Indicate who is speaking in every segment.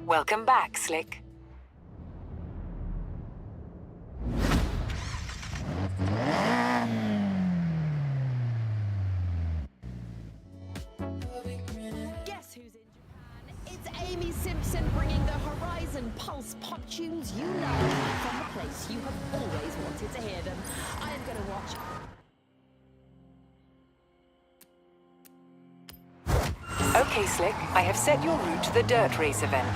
Speaker 1: Welcome back, Slick.
Speaker 2: Guess who's in Japan? It's Amy Simpson bringing the Horizon Pulse pop tunes you love from the place you have always wanted to hear them. I am going to watch.
Speaker 1: Okay, Slick, I have set your route to the dirt race event.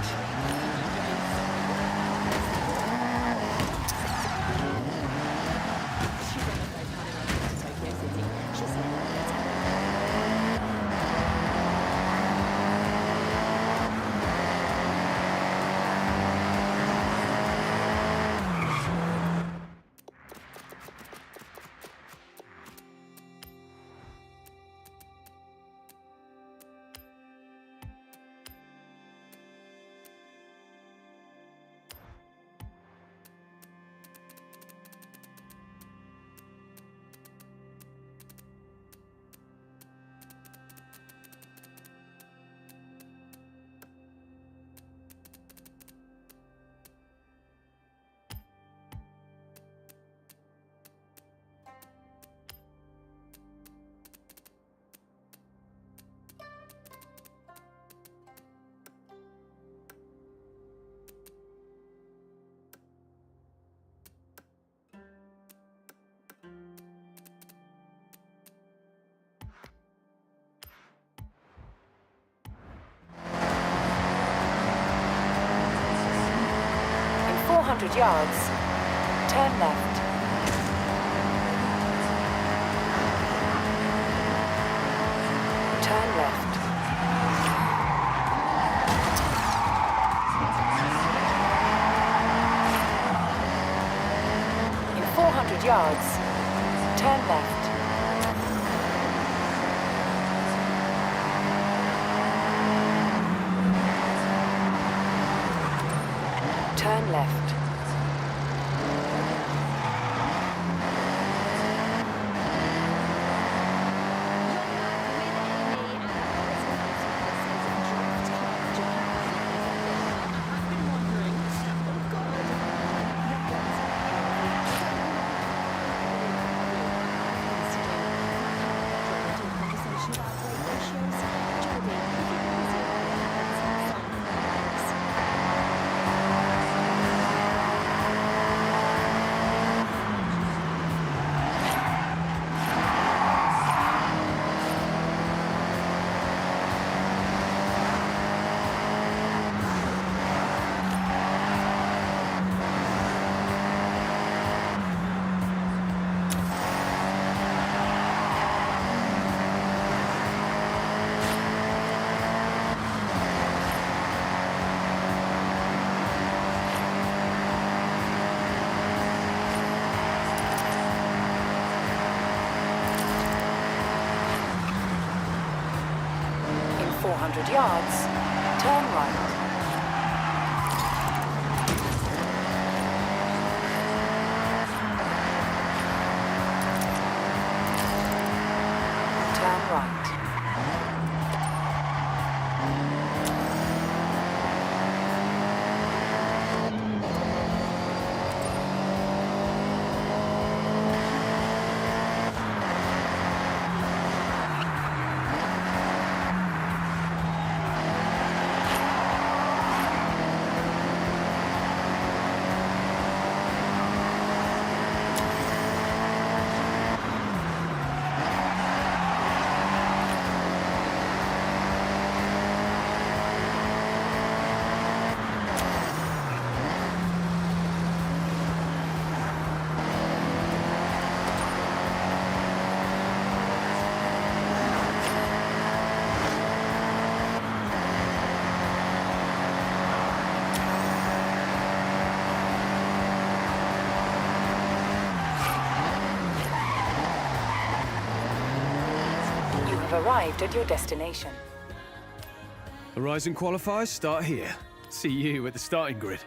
Speaker 1: In 400 yards, turn left. Turn left. In 400 yards, turn left. Turn left. In 400 yards, turn right. Turn right. Arrived at your destination.
Speaker 3: Horizon qualifiers start here. See you at the starting grid.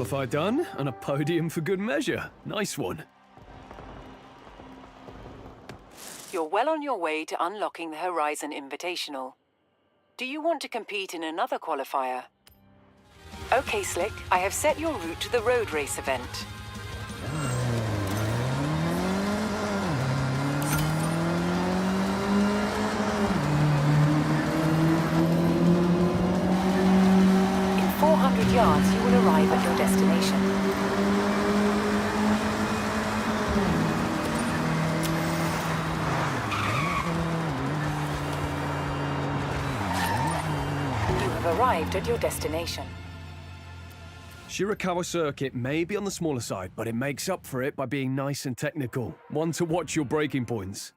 Speaker 3: qualify done, and a podium for good measure. Nice one.
Speaker 1: You're well on your way to unlocking the Horizon Invitational. Do you want to compete in another qualifier? Okay, Slick, I have set your route to the road race event. In 400 yards, you will arrive at your destination. You have arrived at your destination.
Speaker 3: Shirakawa Circuit may be on the smaller side, but it makes up for it by being nice and technical. One to watch your braking points.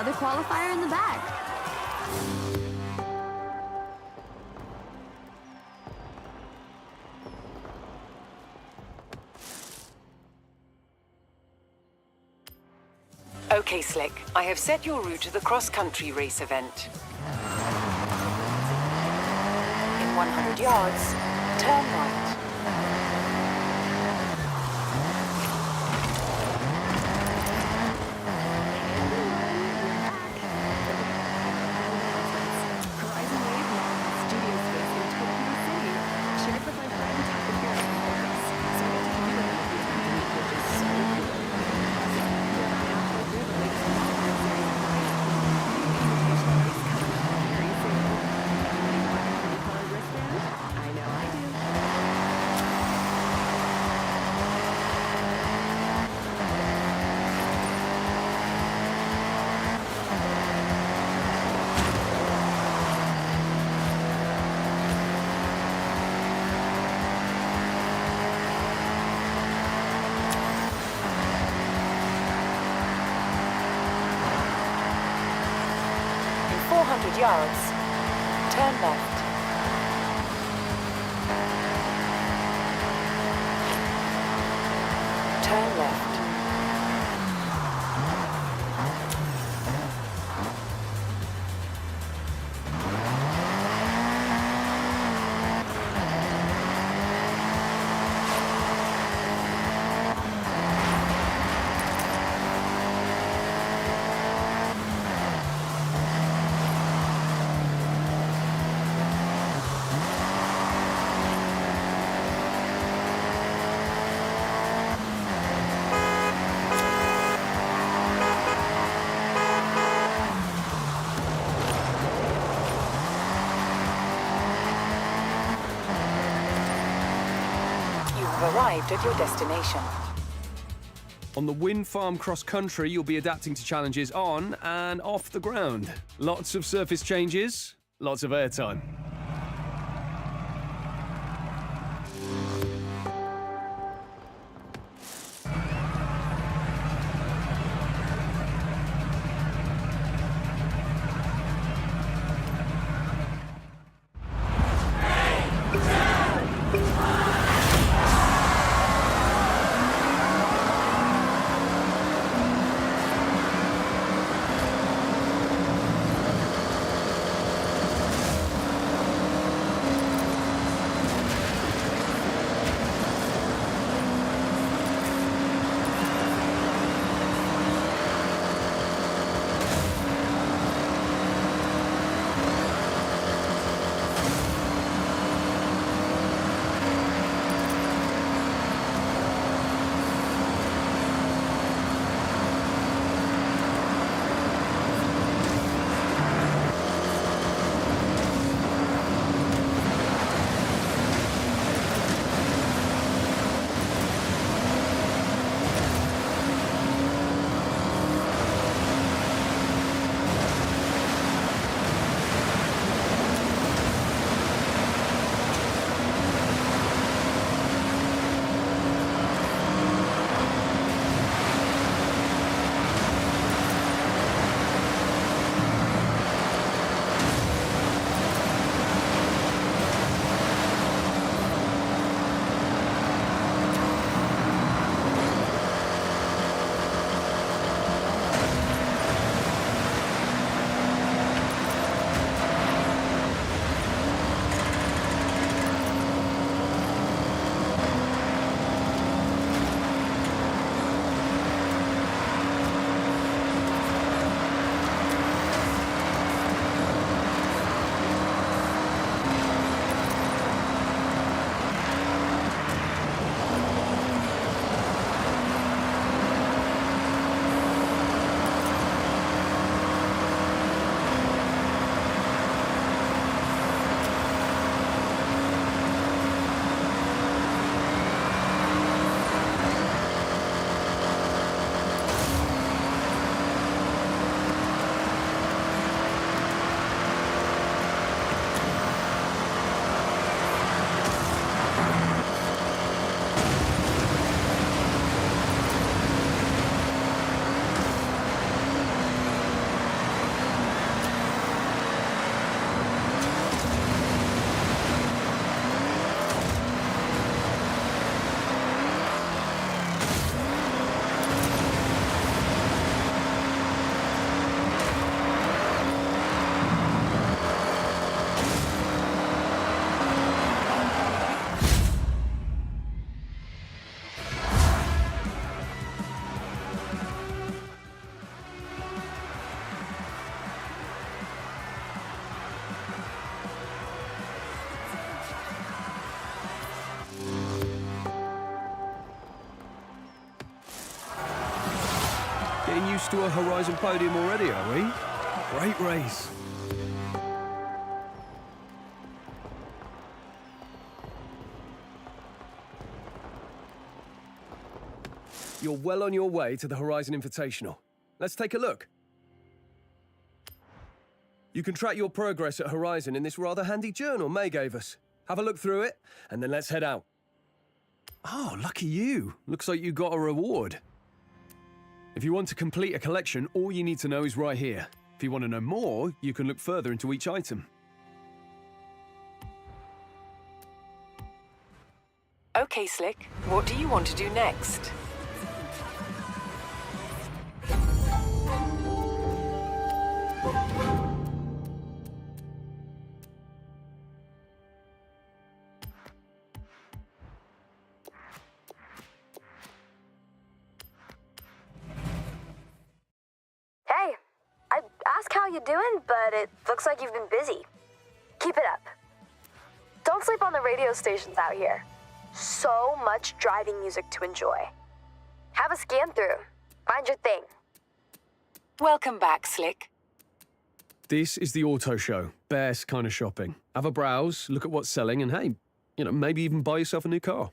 Speaker 4: another qualifier in the bag.
Speaker 1: Okay, Slick. I have set your route to the cross-country race event. In 100 yards, turn right.
Speaker 2: Horizon Wave now studio space in Tokyo City, shared with my friend Takahiro Morris. So I get to have you another few times a week, which is so cool. You're about halfway through the latest Forza series of invitational race coming up very soon. Anybody want a pretty-colored wristband? I know I do.
Speaker 1: 400 yards, turn left. Turn left. Arrived at your destination.
Speaker 3: On the Wind Farm Cross Country, you'll be adapting to challenges on and off the ground. Lots of surface changes, lots of airtime. close to a Horizon podium already, are we? Great race. You're well on your way to the Horizon Invitational. Let's take a look. You can track your progress at Horizon in this rather handy journal May gave us. Have a look through it, and then let's head out. Oh, lucky you. Looks like you got a reward. If you want to complete a collection, all you need to know is right here. If you want to know more, you can look further into each item.
Speaker 1: Okay, Slick. What do you want to do next?
Speaker 4: Hey, I'd ask how you doing, but it looks like you've been busy. Keep it up. Don't sleep on the radio stations out here. So much driving music to enjoy. Have a scan through. Find your thing.
Speaker 1: Welcome back, Slick.
Speaker 3: This is the auto show. Best kind of shopping. Have a browse, look at what's selling, and hey, maybe even buy yourself a new car.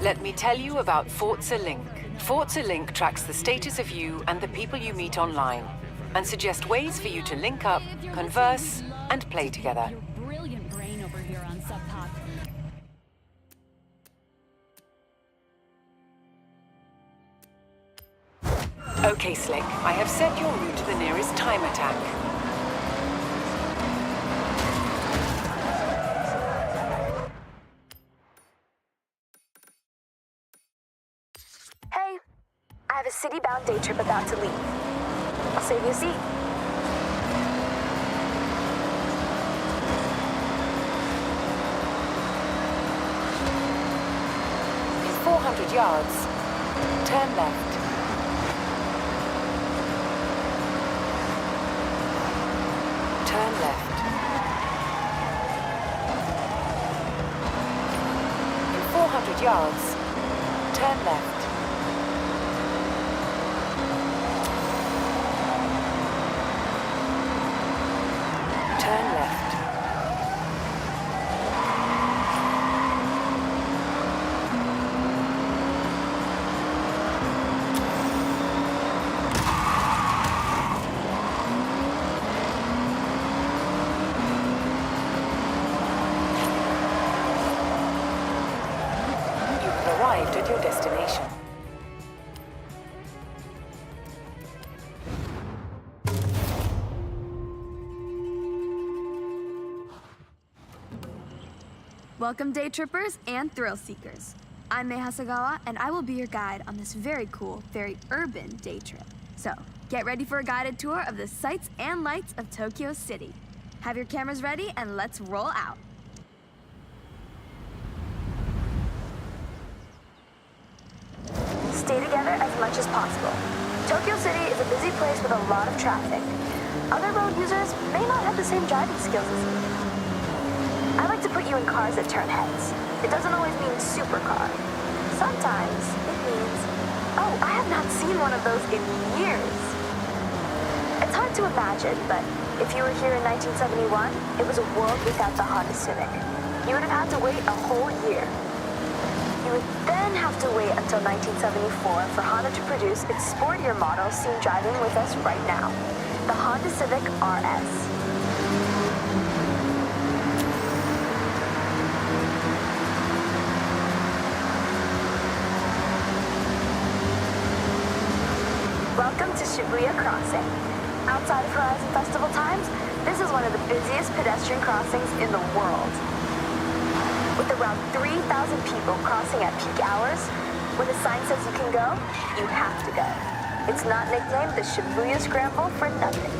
Speaker 1: Let me tell you about Forza Link. Forza Link tracks the status of you and the people you meet online, and suggests ways for you to link up, converse, and play together.
Speaker 2: Your brilliant brain over here on Sub Pop.
Speaker 1: Okay, Slick, I have set your route to the nearest time attack.
Speaker 4: Hey, I have a city-bound day trip about to leave. I'll save you a seat.
Speaker 1: In 400 yards, turn left. Turn left. In 400 yards, turn left. Turn left. destination.
Speaker 2: Welcome, day trippers and thrill seekers. I'm Mei Hasagawa, and I will be your guide on this very cool, very urban day trip. So, get ready for a guided tour of the sights and lights of Tokyo City. Have your cameras ready, and let's roll out.
Speaker 4: Stay together as much as possible. Tokyo City is a busy place with a lot of traffic. Other road users may not have the same driving skills as you. I like to put you in cars that turn heads. It doesn't always mean supercar. Sometimes it means, oh, I have not seen one of those in years. It's hard to imagine, but if you were here in 1971, it was a world without the Honda Civic. You would have had to wait a whole year. You would then have to wait until 1974 for Honda to produce its sportier model seen driving with us right now, the Honda Civic RS. Welcome to Shibuya Crossing. Outside of Horizon Festival times, this is one of the busiest pedestrian crossings in the world. With around 3,000 people crossing at peak hours, when the sign says you can go, you have to go. It's not nicknamed the Shibuya Scramble for nothing.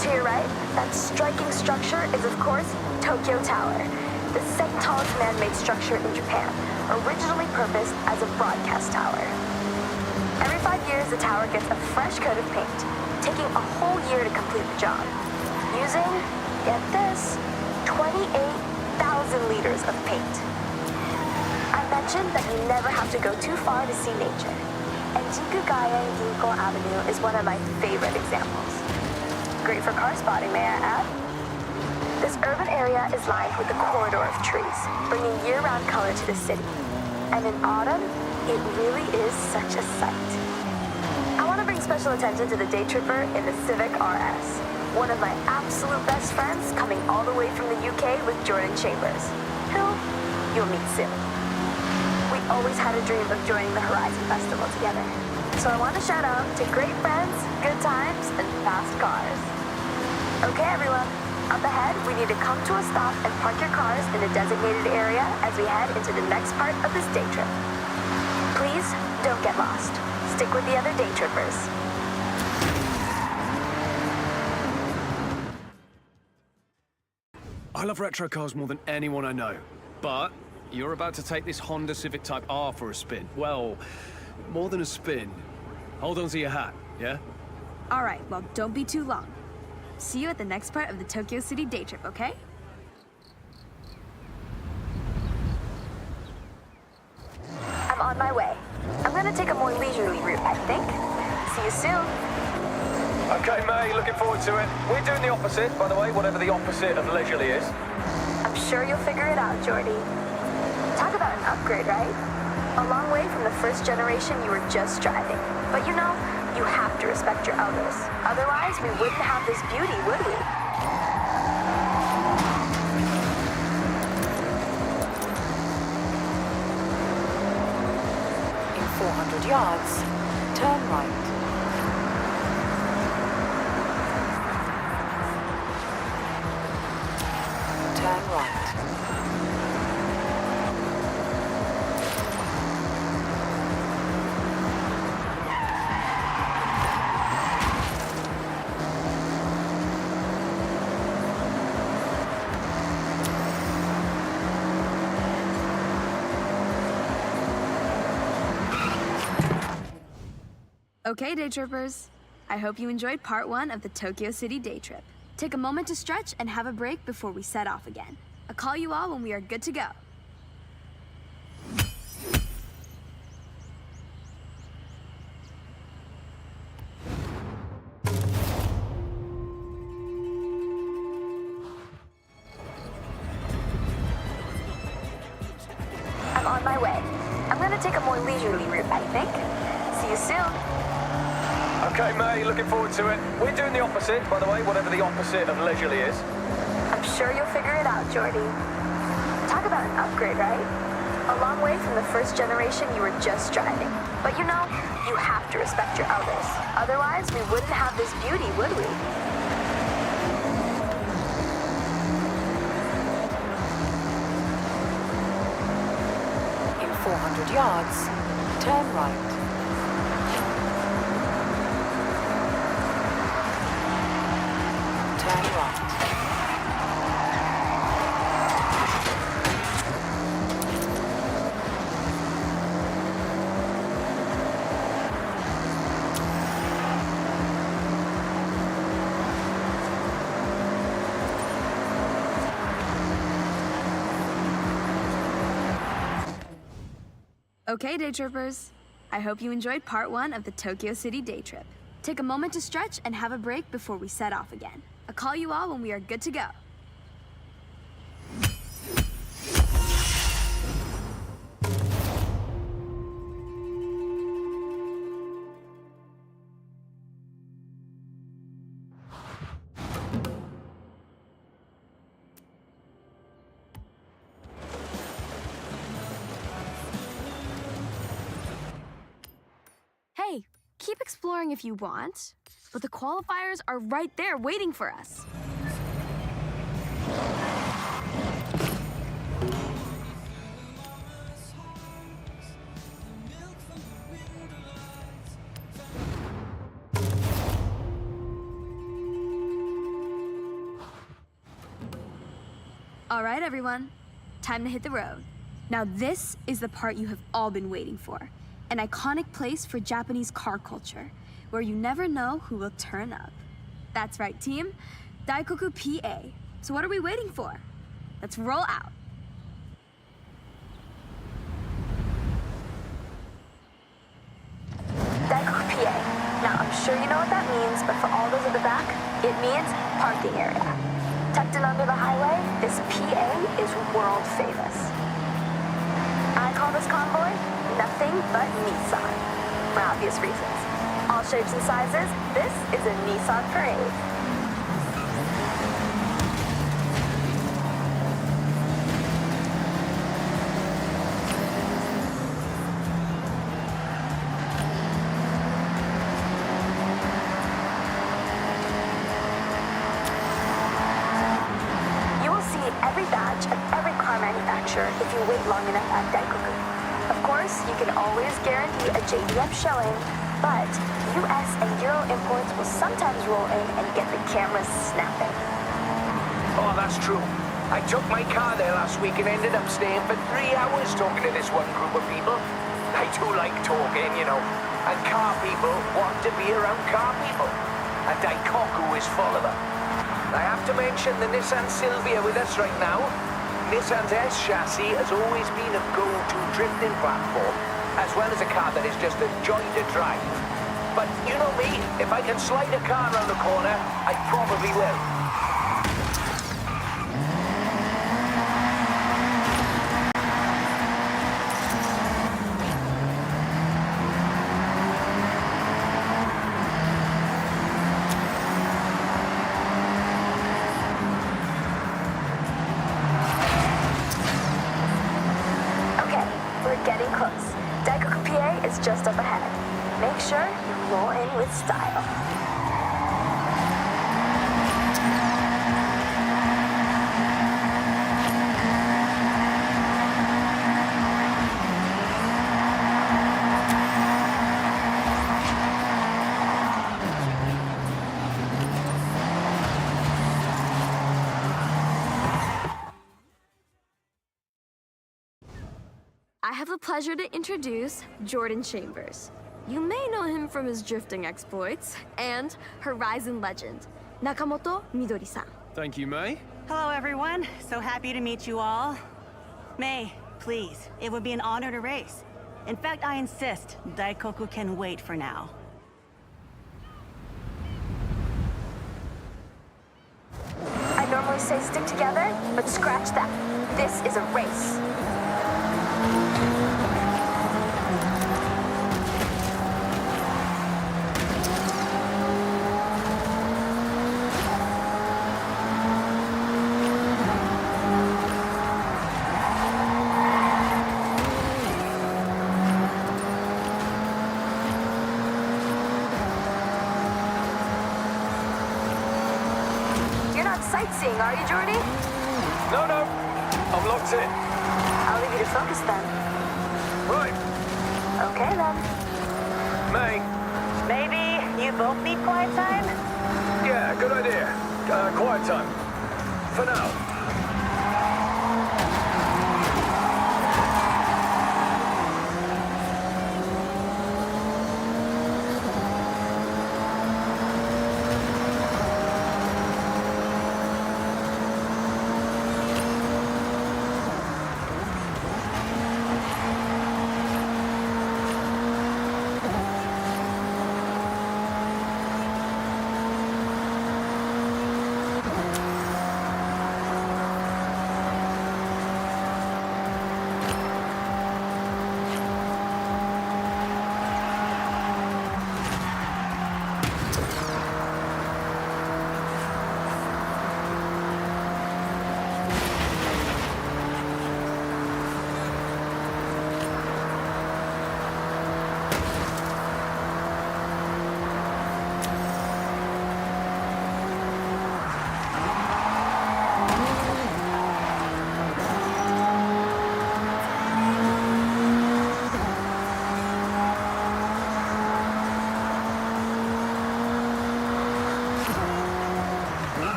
Speaker 4: To your right, that striking structure is, of course, Tokyo Tower, the second tallest man-made structure in Japan, originally purposed as a broadcast tower. Every 5 years, the tower gets a fresh coat of paint, taking a whole year to complete the job, using, get this, 28,000 liters of paint. I mentioned that you never have to go too far to see nature, and Jikugaya Ginko Avenue is one of my favorite examples. Great for car spotting, may I add? This urban area is lined with a corridor of trees, bringing year-round color to the city. And in autumn, it really is such a sight. I want to bring special attention to the day tripper in the Civic RS, one of my absolute best friends coming all the way from the UK with Jordan Chambers, who you'll meet soon. We always had a dream of joining the Horizon Festival together. So I want to shout out to great friends, good times, and fast cars. Okay, everyone. Up ahead, we need to come to a stop and park your cars in a designated area as we head into the next part of this day trip. Please, don't get lost. Stick with the other day trippers.
Speaker 3: I love retro cars more than anyone I know. But you're about to take this Honda Civic Type R for a spin. Well, more than a spin. Hold on to your hat, yeah?
Speaker 2: All right, well, don't be too long. See you at the next part of the Tokyo City day trip, okay?
Speaker 4: I'm on my way. I'm going to take a more leisurely route, I think. See you soon.
Speaker 3: Okay, May, looking forward to it. We're doing the opposite, by the way, whatever the opposite of leisurely is.
Speaker 4: I'm sure you'll figure it out, Jordy. Talk about an upgrade, right? A long way from the first generation you were just driving. But you know, you have to respect your elders. Otherwise, we wouldn't have this beauty, would we?
Speaker 1: In 400 yards, turn right. Turn right.
Speaker 2: Okay, day trippers. I hope you enjoyed part 1 of the Tokyo City day trip. Take a moment to stretch and have a break before we set off again. I'll call you all when we are good to go.
Speaker 4: I'm on my way. I'm going to take a more leisurely route, I think. See you soon.
Speaker 3: Okay, May, looking forward to it. We're doing the opposite, by the way, whatever the opposite of leisurely is.
Speaker 4: I'm sure you'll figure it out, Jordy. Talk Talk about an upgrade, right? A long way from the first generation you were just driving. But you know, you have to respect your elders. Otherwise, we wouldn't have this beauty, would we?
Speaker 1: In 400 yards, turn right. Turn right.
Speaker 2: Okay, day trippers. I hope you enjoyed part 1 of the Tokyo City day trip. Take a moment to stretch and have a break before we set off again. I'll call you all when we are good to go. Hey, keep exploring if you want, but the qualifiers are right there waiting for us. All right, everyone, time to hit the road. Now this is the part you have all been waiting for. An iconic place for Japanese car culture, where you never know who will turn up. That's right, team. Daikoku PA. So what are we waiting for? Let's roll out.
Speaker 4: Daikoku PA. Now, I'm sure you know what that means, but for all those at the back, it means parking area. Tucked in under the highway, this PA is world famous. I call this convoy nothing but Nissan, for obvious reasons. All shapes and sizes, this is a Nissan parade. You will see every badge of every car manufacturer if you wait long enough at Daikoku. Of course, you can always guarantee a JDF showing, but US and Euro imports will sometimes roll in and get the cameras snapping.
Speaker 5: Oh, that's true. I took my car there last week and ended up staying for 3 hours talking to this one group of people. I do like talking, you know, and car people want to be around car people. And Daikoku is full of them. I have to mention the Nissan Silvia with us right now. Nissan's S chassis has always been a go-to drifting platform, as well as a car that is just a joy to drive. But you know me, if I can slide a car around the corner, I probably will.
Speaker 4: Getting close. Daikoku PA is just up ahead. Make sure you roll in with style.
Speaker 2: I have the pleasure to introduce Jordan Chambers. You may know him from his drifting exploits and Horizon legend, Nakamoto Midori-san.
Speaker 3: Thank you, May.
Speaker 6: Hello, everyone. So happy to meet you all. May, please, it would be an honor to race. In fact, I insist Daikoku can wait for now.
Speaker 4: I normally say stick together, but scratch that. This is a race. sightseeing, are you, Jordy?
Speaker 3: No, no. I'm locked in.
Speaker 4: I'll leave you to focus then.
Speaker 3: Right.
Speaker 4: Okay then.
Speaker 3: May.
Speaker 6: Maybe you both need quiet time?
Speaker 3: Yeah, good idea. Quiet time. For now.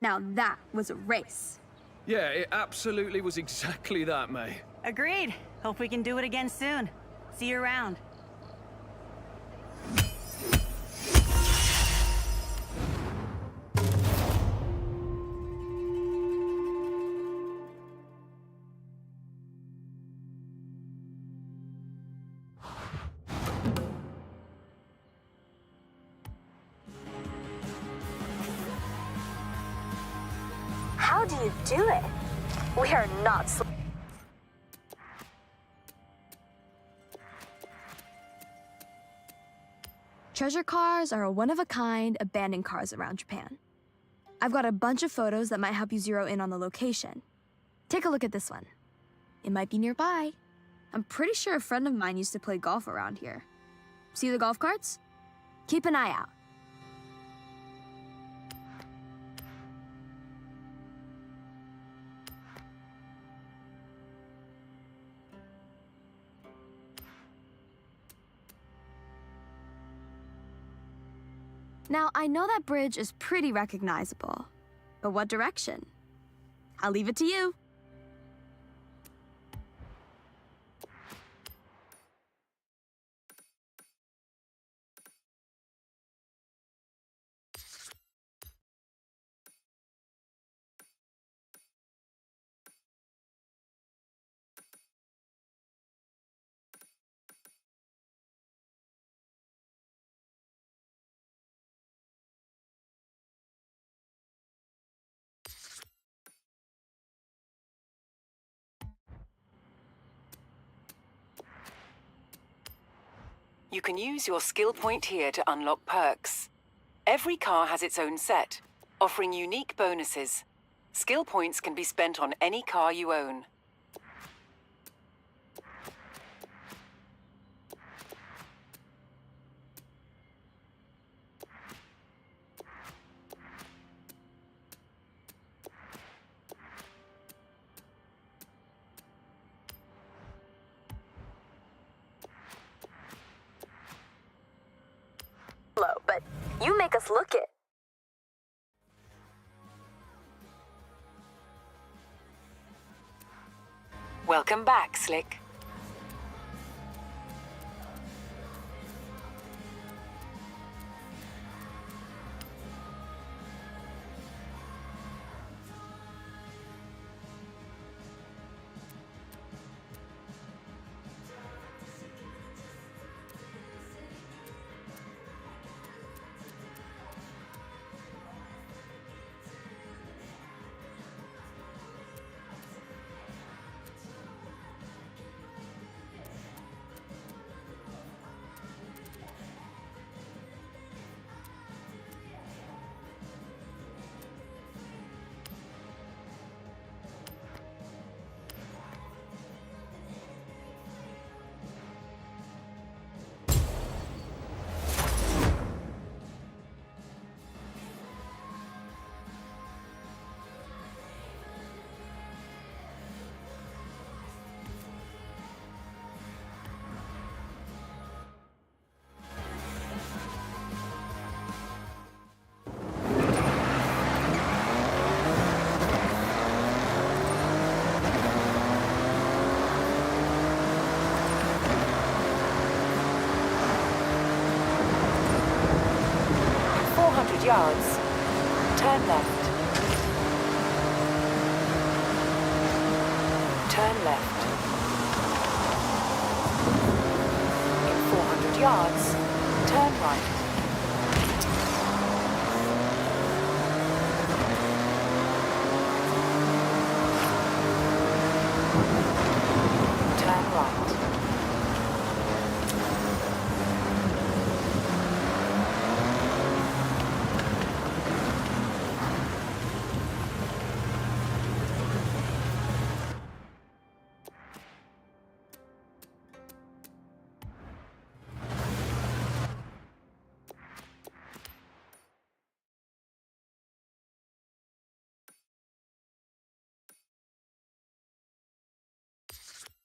Speaker 2: Now that was a race.
Speaker 3: Yeah, it absolutely was exactly that, May.
Speaker 6: Agreed. Hope we can do it again soon. See you around.
Speaker 4: How do you do it? We are not
Speaker 2: Treasure cars are a one-of-a-kind abandoned cars around Japan. I've got a bunch of photos that might help you zero in on the location. Take a look at this one. It might be nearby. I'm pretty sure a friend of mine used to play golf around here. See the golf carts? Keep an eye out. Now, I know that bridge is pretty recognizable, but what direction? I'll leave it to you.
Speaker 1: You can use your skill point here to unlock perks. Every car has its own set, offering unique bonuses. Skill points can be spent on any car you own.
Speaker 4: low, but you make us look it.
Speaker 1: Welcome back, Slick. yards, turn left. Turn left. In 400 yards, turn right. Turn right.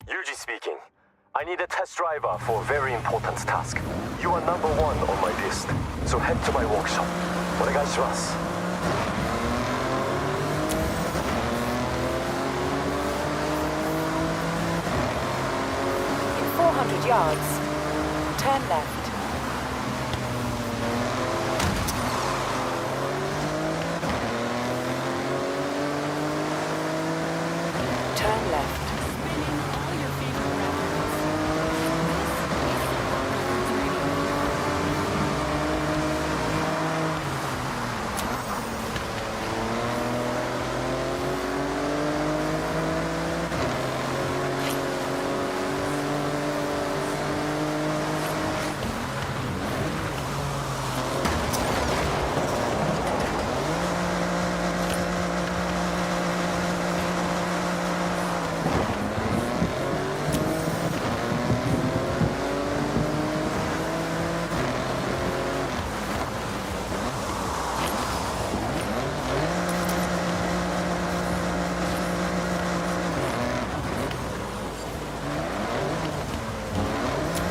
Speaker 7: Yuji speaking. I need a test driver for a very important task. You are number one on my list, so head to my workshop. お願いします。
Speaker 1: In 400 yards, turn left. Turn left.
Speaker 2: Spinning all your favorite records. This is Records Radio.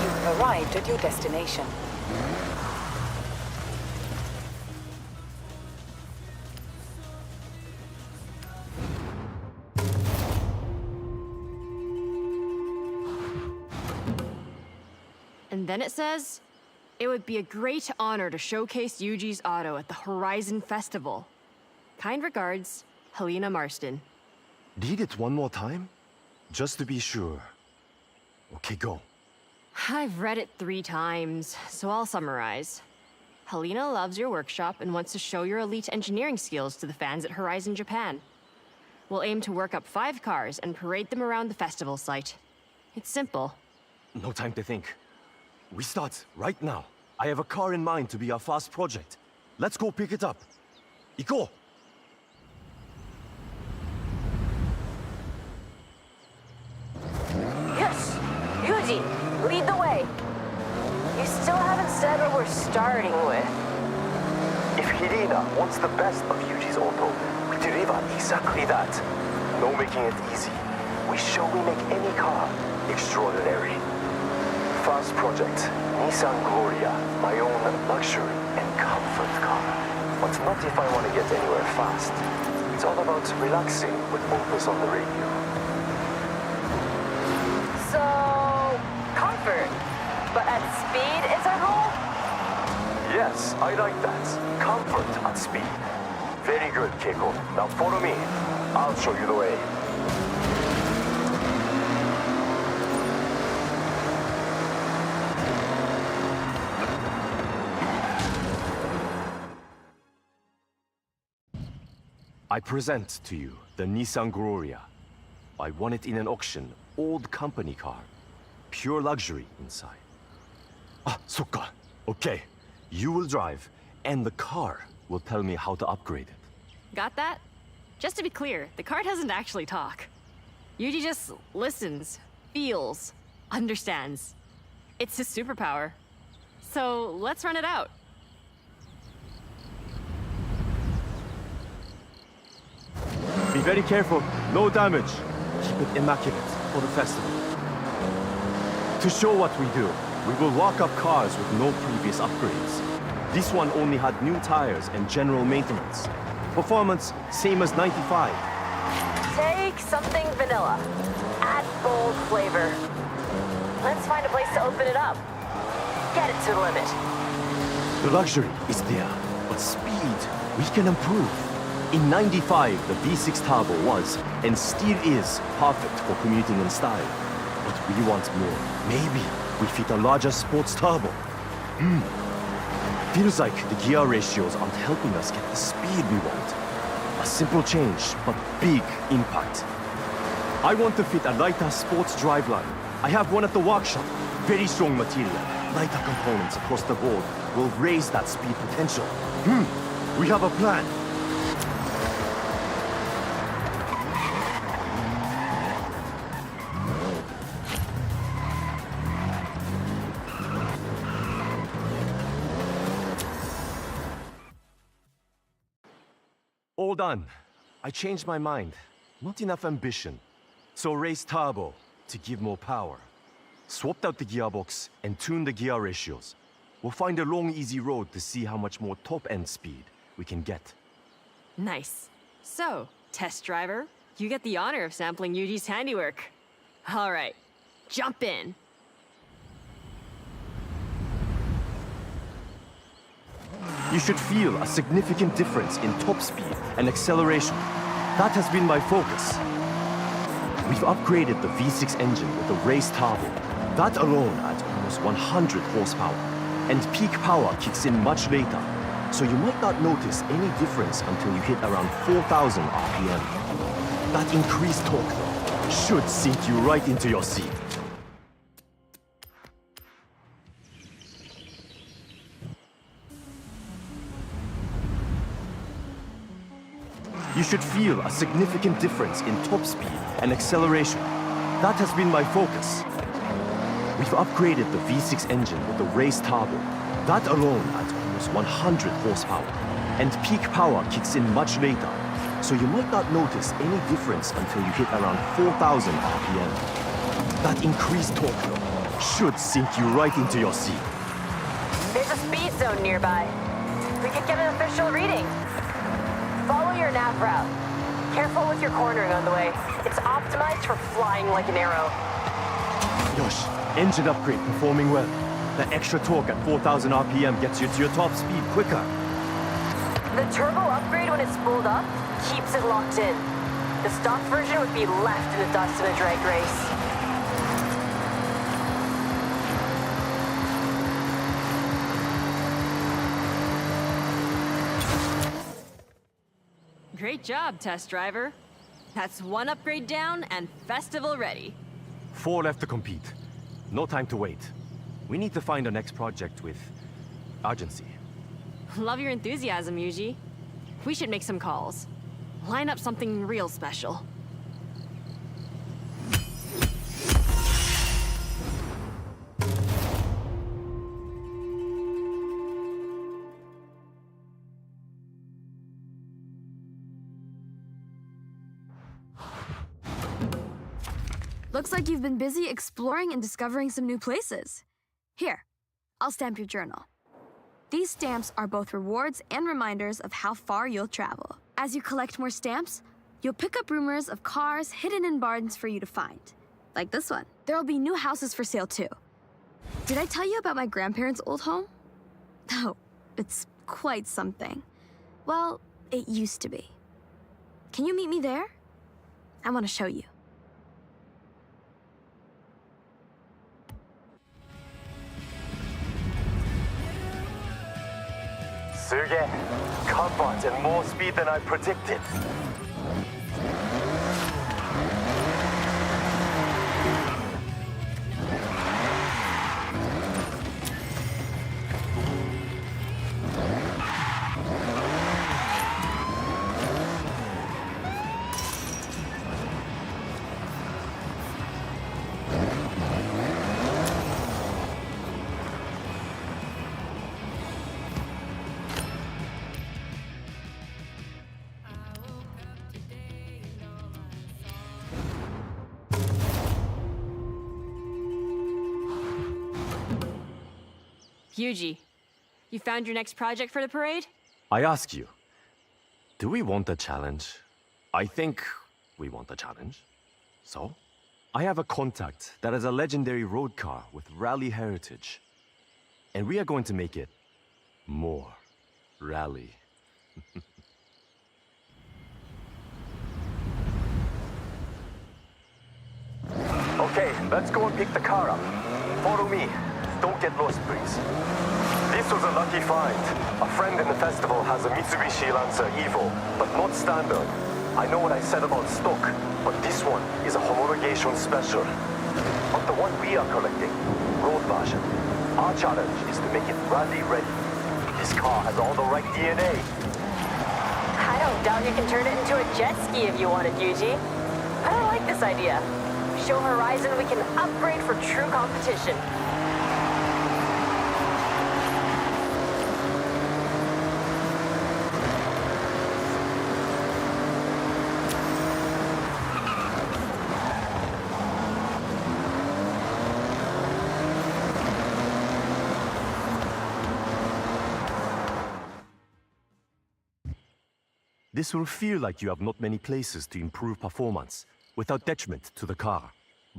Speaker 1: You've arrived at your destination.
Speaker 8: And then it says, it would be a great honor to showcase Yuji's auto at the Horizon Festival. Kind regards, Helena Marston.
Speaker 7: Read it one more time? Just to be sure. Okay, go.
Speaker 8: I've read it 3 times, so I'll summarize. Helena loves your workshop and wants to show your elite engineering skills to the fans at Horizon Japan. We'll aim to work up 5 cars and parade them around the festival site. It's simple.
Speaker 7: No time to think. We start right now. I have a car in mind to be our fast project. Let's go pick it up. 行こう!
Speaker 4: Yes! Yuji, lead the way. You still haven't said what we're starting with.
Speaker 7: If Helena wants the best of Yuji's auto, we deliver exactly that. No making it easy. We show we make any car extraordinary. First project, Nissan Gloria, my own luxury and comfort car. But not if I want to get anywhere fast. It's all about relaxing with focus on the radio.
Speaker 4: So, comfort. But at speed is our goal?
Speaker 7: Yes, I like that. Comfort at speed. Very good, Keiko. Now follow me. I'll show you the way. I present to you the Nissan Gloria. I won it in an auction, old company car. Pure luxury inside. Ah, sokka. Okay. You will drive, and the car will tell me how to upgrade it.
Speaker 8: Got that? Just to be clear, the car doesn't actually talk. Yuji just listens, feels, understands. It's his superpower. So let's run it out.
Speaker 7: Be very careful, no damage. Keep it immaculate for the festival. To show what we do, we will walk up cars with no previous upgrades. This one only had new tires and general maintenance. Performance, same as 95.
Speaker 4: Take something vanilla. Add bold flavor. Let's find a place to open it up. Get it to the limit.
Speaker 7: The luxury is there, but But speed, we can improve. In 95, the V6 turbo was, and still is, perfect for commuting in style. But we want more. Maybe we fit a larger sports turbo. Feels like the gear ratios aren't helping us get the speed we want. A simple change, but big impact. I want to fit a lighter sports driveline. I have one at the workshop. Very strong material. Lighter components across the board will raise that speed potential. We have a plan. All done. I changed my mind. Not enough ambition. So raise turbo to give more power. Swapped out the gearbox and tuned the gear ratios. We'll find a long, easy road to see how much more top-end speed we can get.
Speaker 8: Nice. So, test driver, you get the honor of sampling Yuji's handiwork. All right, jump in.
Speaker 7: You should feel a significant difference in top speed and acceleration. That has been my focus. We've upgraded the V6 engine with a race turbo. That alone adds almost 100 horsepower. And peak power kicks in much later, so you might not notice any difference until you hit around 4,000 RPM. That increased torque, though, should sink you right into your seat. You should feel a significant difference in top speed and acceleration. That has been my focus. We've upgraded the V6 engine with a race turbo. That alone adds almost 100 horsepower. And peak power kicks in much later, so you might not notice any difference until you hit around 4,000 RPM. That increased torque, though, should sink you right into your seat.
Speaker 4: There's a speed zone nearby. We could get an official reading. Follow your nav route. Careful with your cornering on the way. It's optimized for flying like an arrow.
Speaker 7: Yosh, engine upgrade performing well. The extra torque at 4,000 RPM gets you to your top speed quicker.
Speaker 4: The turbo upgrade when it's spooled up keeps it locked in. The stock version would be left in the dust in a drag race.
Speaker 8: Great job, test driver. That's one upgrade down and festival ready.
Speaker 7: 4 left to compete. No time to wait. We need to find our next project with urgency.
Speaker 8: Love your enthusiasm, Yuji. We should make some calls. Line up something real special.
Speaker 9: Looks like you've been busy exploring and discovering some new places. Here, I'll stamp your journal. These stamps are both rewards and reminders of how far you'll travel. As you collect more stamps, you'll pick up rumors of cars hidden in barns for you to find. Like this one. There'll be new houses for sale too. Did I tell you about my grandparents' old home? Oh, it's quite something. Well, it used to be. Can you meet me there? I want to show you.
Speaker 7: Suge, comfort and more speed than I predicted.
Speaker 8: Yuji, you found your next project for the parade?
Speaker 7: I ask you, do we want a challenge? I think we want a challenge. So, I have a contact that has a legendary road car with rally heritage. And we are going to make it more Rally. Okay, let's go and pick the car up. Follow me. Don't get lost, please. This was a lucky find. A friend in the festival has a Mitsubishi Lancer Evo, but not standard. I know what I said about stock, but this one is a homologation special. But the one we are collecting, road version, our challenge is to make it rally ready. This car has all the right DNA.
Speaker 4: I don't doubt you can turn it into a jet ski if you wanted, Yuji. But I like this idea. Show Horizon we can upgrade for true competition.
Speaker 7: This will feel like you have not many places to improve performance without detriment to the car.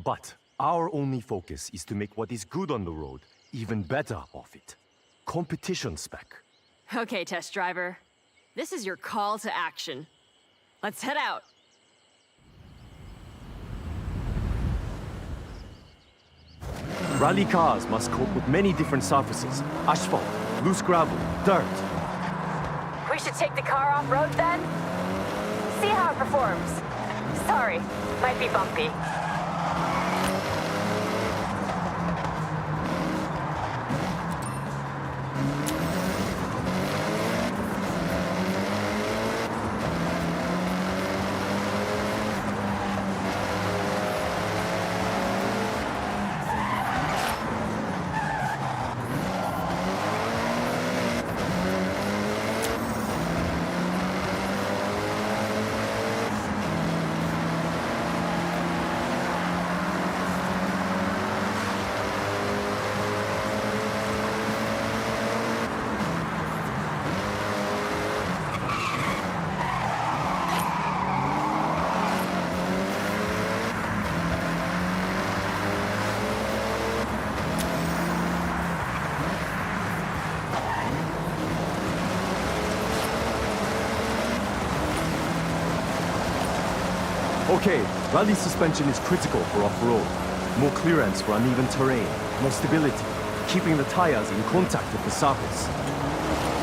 Speaker 7: But our only focus is to make what is good on the road even better off it. Competition spec.
Speaker 8: Okay, test driver. This is your call to action. Let's head out.
Speaker 7: Rally cars must cope with many different surfaces. Asphalt, loose gravel, dirt.
Speaker 4: We should take the car off-road then? See how it performs. Sorry, might be bumpy.
Speaker 7: Okay, rally suspension is critical for off-road. More clearance for uneven terrain, more stability, keeping the tires in contact with the surface.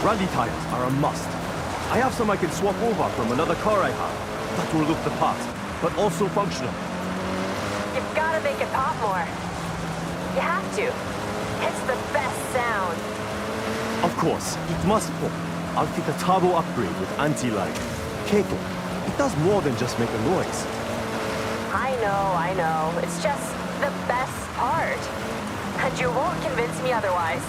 Speaker 7: Rally tires are a must. I have some I can swap over from another car I have. That will look the part, but also functional.
Speaker 4: You've gotta make it pop more. You have to. It's the best sound.
Speaker 7: Of course, it must pop. I'll fit a turbo upgrade with anti-lag. Keiko, it does more than just make a noise.
Speaker 4: I know. It's just the best part. And you won't convince me otherwise.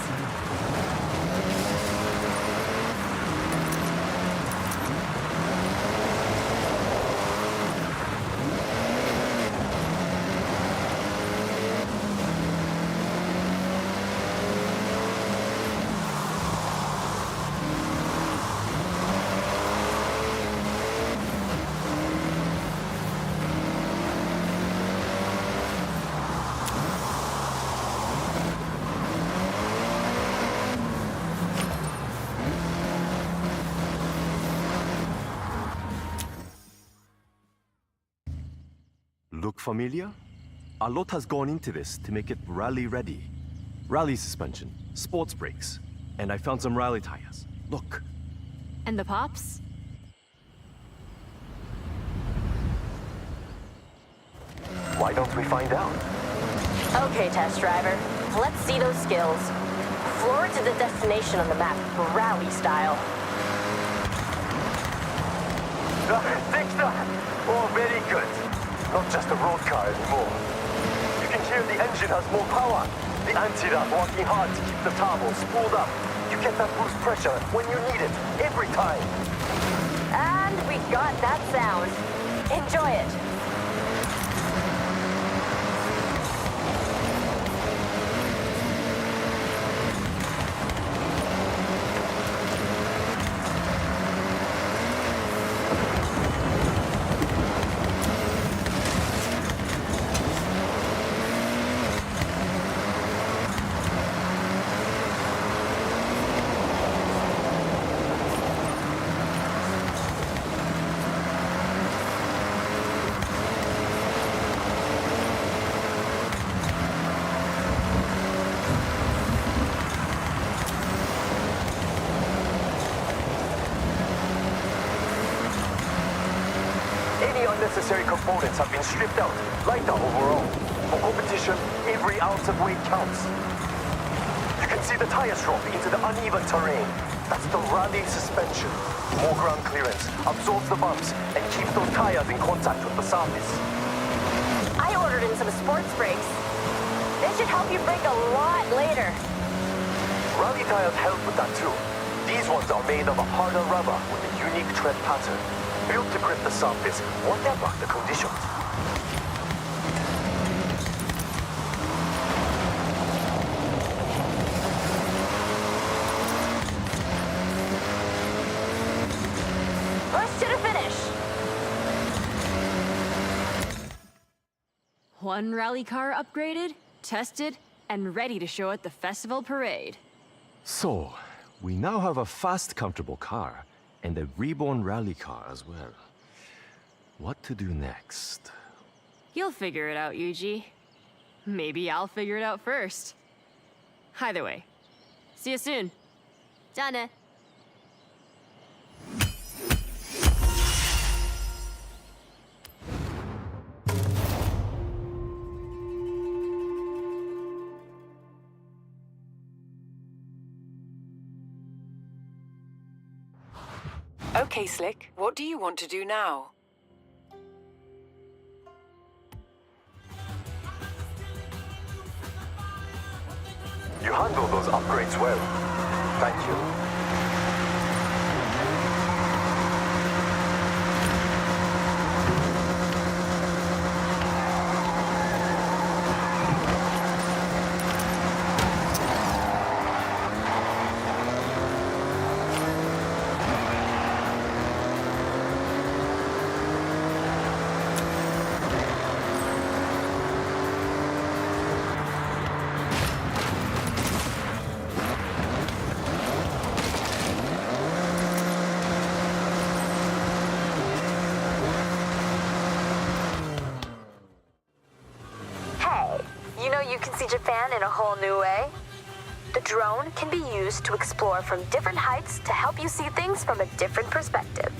Speaker 7: Look familiar? A lot has gone into this to make it rally ready. Rally suspension, sports brakes, and I found some rally tires. Look.
Speaker 8: And the pops?
Speaker 7: Why don't we find out?
Speaker 4: Okay, test driver. Let's see those skills. Floor to the destination on the map, rally style.
Speaker 7: Take that! Oh, very good. Not just a road car anymore. You can hear the engine has more power. The anti-wrap working hard to keep the turbo spooled up. You get that boost pressure when you need it, every time.
Speaker 4: And we got that sound. Enjoy it.
Speaker 7: Any unnecessary components have been stripped out, like the overall. For competition, every ounce of weight counts. You can see the tires drop into the uneven terrain. That's the rally suspension. More ground clearance absorbs the bumps and keeps those tires in contact with the surface.
Speaker 4: I ordered in some sports brakes. They should help you brake a lot later.
Speaker 7: Rally tires help with that too. These ones are made of a harder rubber with a unique tread pattern, built to grip the surface, whatever the conditions.
Speaker 4: Push to the finish.
Speaker 8: One rally car upgraded, tested, and ready to show at the festival parade.
Speaker 10: So, we now have a fast, comfortable car, and a reborn rally car as well. What to do next?
Speaker 8: You'll figure it out, Yuji. Maybe I'll figure it out first. Either way, see you soon. じゃあね.
Speaker 1: Okay, Slick, what do you want to do now?
Speaker 7: You handle those upgrades well. Thank you.
Speaker 4: You can see Japan in a whole new way. The drone can be used to explore from different heights to help you see things from a different perspective.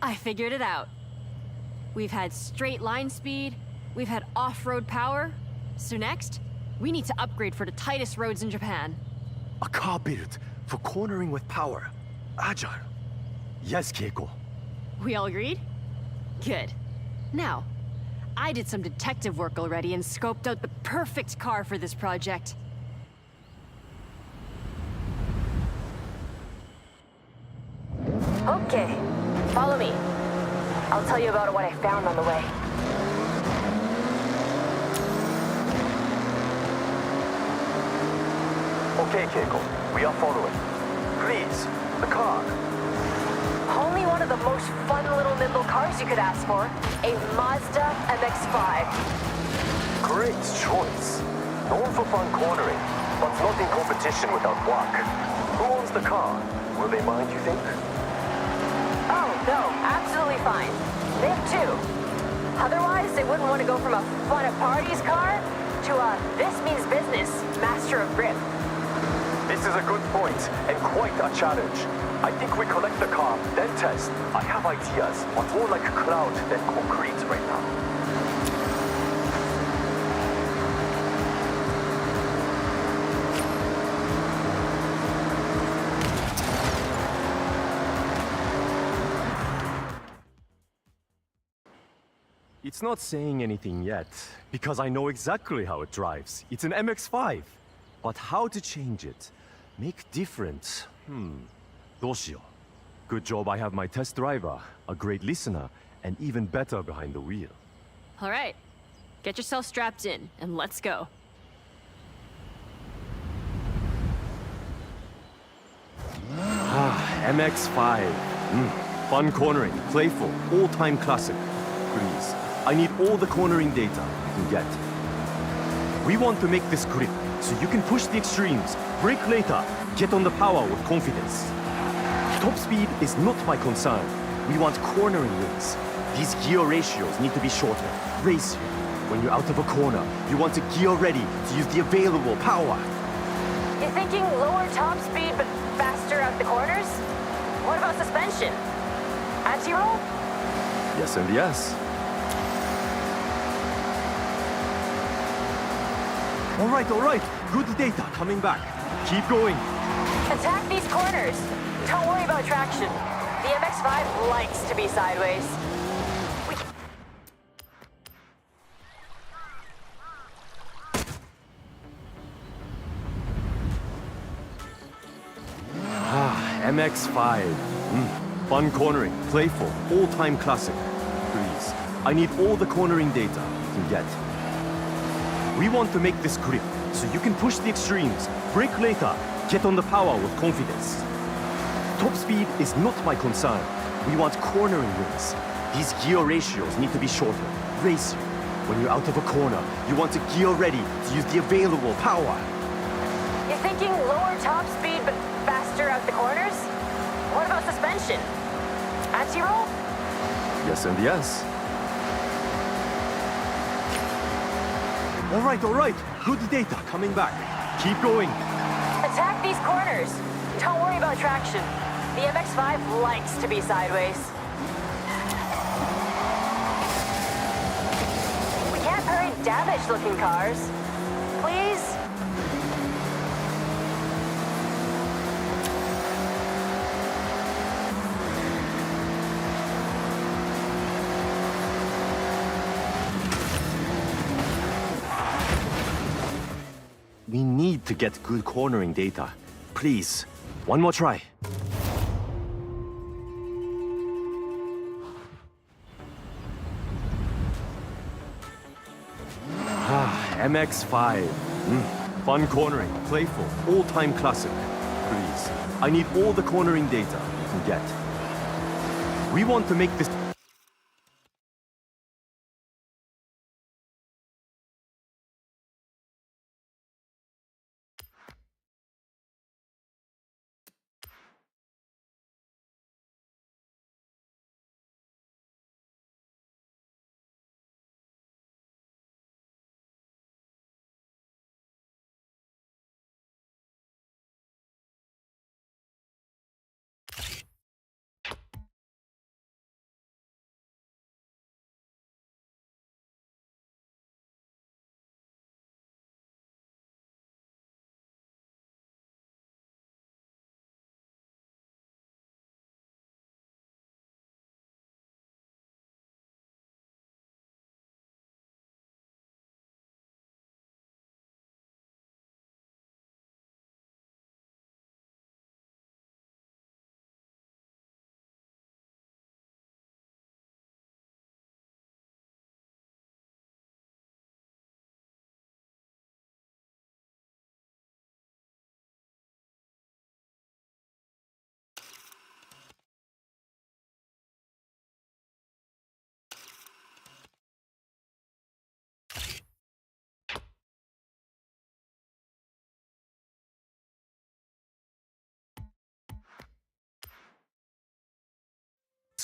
Speaker 8: I figured it out. We've had straight line speed, we've had off-road power, So next, we need to upgrade for the tightest roads in Japan.
Speaker 10: A car built for cornering with power. Agile. Yes, Keiko.
Speaker 8: We all agreed? Good. Now, I did some detective work already and scoped out the perfect car for this project.
Speaker 4: Okay, follow me. I'll tell you about what I found on the way.
Speaker 7: Okay, Keiko, we are following. Please, the car.
Speaker 4: Only one of the most fun little nimble cars you could ask for. A Mazda MX-5.
Speaker 7: Great choice. Known for fun cornering, but not in competition without work. Who owns the car? Will they mind, you think?
Speaker 4: Oh, no, absolutely fine. They have two. Otherwise, they wouldn't want to go from a fun at parties car to a this means business master of grip.
Speaker 7: This is a good point, and quite a challenge. I think we collect the car, then test. I have ideas, but more like cloud than concrete right now.
Speaker 10: It's not saying anything yet, because I know exactly how it drives. It's an MX-5. But how to change it? Make different? どうしよう. Good job I have my test driver, a great listener, and even better behind the wheel.
Speaker 8: All right, get yourself strapped in, and let's go.
Speaker 10: MX-5. Fun cornering, playful, all-time classic. Please, I need all the cornering data you can get. We want to make this grip, so you can push the extremes, brake later, get on the power with confidence. Top speed is not my concern. We want cornering wins. These gear ratios need to be shorter. Race you. When you're out of a corner, you want to gear ready to use the available power.
Speaker 4: You're thinking lower top speed but faster out the corners? What about suspension? Anti-roll?
Speaker 10: Yes and yes. All right. Good data coming back. Keep going.
Speaker 4: Attack these corners. Don't worry about traction. The MX-5 likes to be sideways.
Speaker 10: MX-5. Fun cornering, playful, all-time classic. Please, I need all the cornering data you can get. We want to make this grip, so you can push the extremes, brake later, get on the power with confidence. Top speed is not my concern. We want cornering wins. These gear ratios need to be shorter. Race you. When you're out of a corner, you want to gear ready to use the available power.
Speaker 4: You're thinking lower top speed but faster out the corners? What about suspension? Anti-roll?
Speaker 10: Yes and yes. All right. Good data coming back. Keep going.
Speaker 4: Attack these corners. Don't worry about traction. The MX-5 likes to be sideways. We can't hurry damaged-looking cars. Please?
Speaker 10: We need to get good cornering data. Please, one more try. MX-5. Fun cornering, playful, all-time classic. Please, I need all the cornering data you can get. We want to make this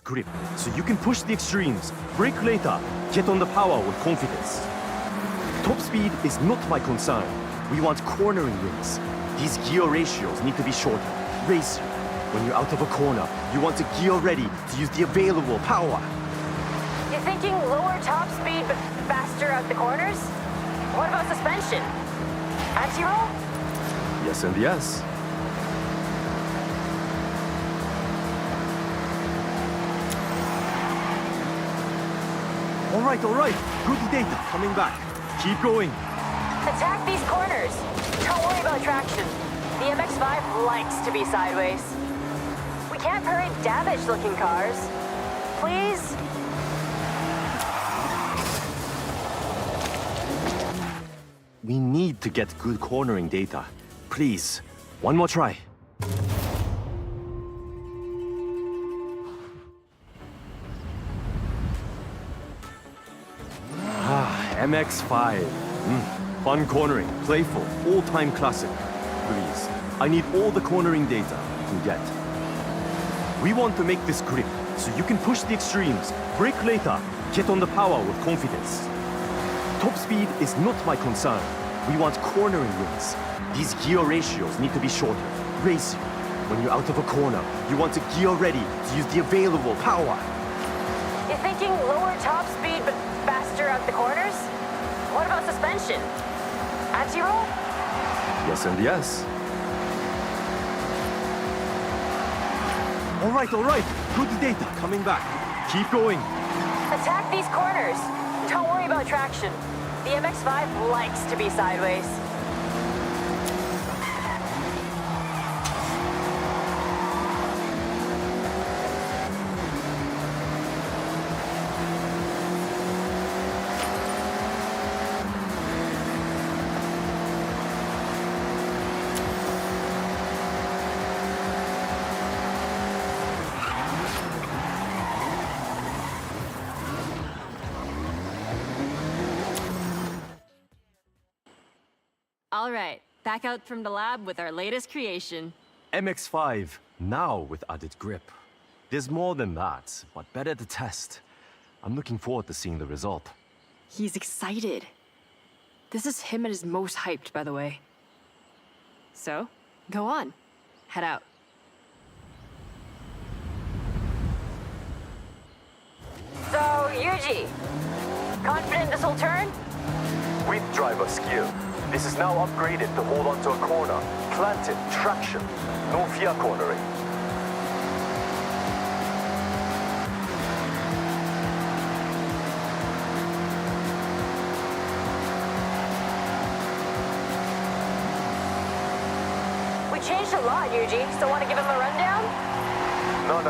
Speaker 10: grip so you can push the extremes, brake later, get on the power with confidence. Top speed is not my concern. We want cornering wins. These gear ratios need to be shorter. Race you. When you're out of a corner, you want to gear ready to use the available power.
Speaker 4: You're thinking lower top speed but faster out the corners? What about suspension? Anti-roll?
Speaker 10: Yes and yes. All right. Good data coming back. Keep going.
Speaker 4: Attack these corners. Don't worry about traction. The MX-5 likes to be sideways. We can't parade damaged-looking cars. Please?
Speaker 10: We need to get good cornering data. Please, one more try. MX-5. Fun cornering, playful, all-time classic. Please, I need all the cornering data you can get. We want to make this grip so you can push the extremes, brake later, get on the power with confidence. Top speed is not my concern. We want cornering wins. These gear ratios need to be shorter. Race you. When you're out of a corner, you want to gear ready to use the available power.
Speaker 4: You're thinking lower top speed but faster out the corners? What about suspension? Anti-roll?
Speaker 10: Yes and yes. All right. Good data coming back. Keep going.
Speaker 4: Attack these corners. Don't worry about traction. The MX-5 likes to be sideways.
Speaker 8: All right, back out from the lab with our latest creation.
Speaker 10: MX-5, now with added grip. There's more than that, but better to test. I'm looking forward to seeing the result.
Speaker 8: He's excited. This is him at his most hyped, by the way. So, go on. Head out.
Speaker 4: So, Yuji, confident this will turn?
Speaker 7: With driver skill, this is now upgraded to hold onto a corner. Planted, traction, no fear cornering.
Speaker 4: We changed a lot, Yuji, so want to give him a rundown?
Speaker 7: No.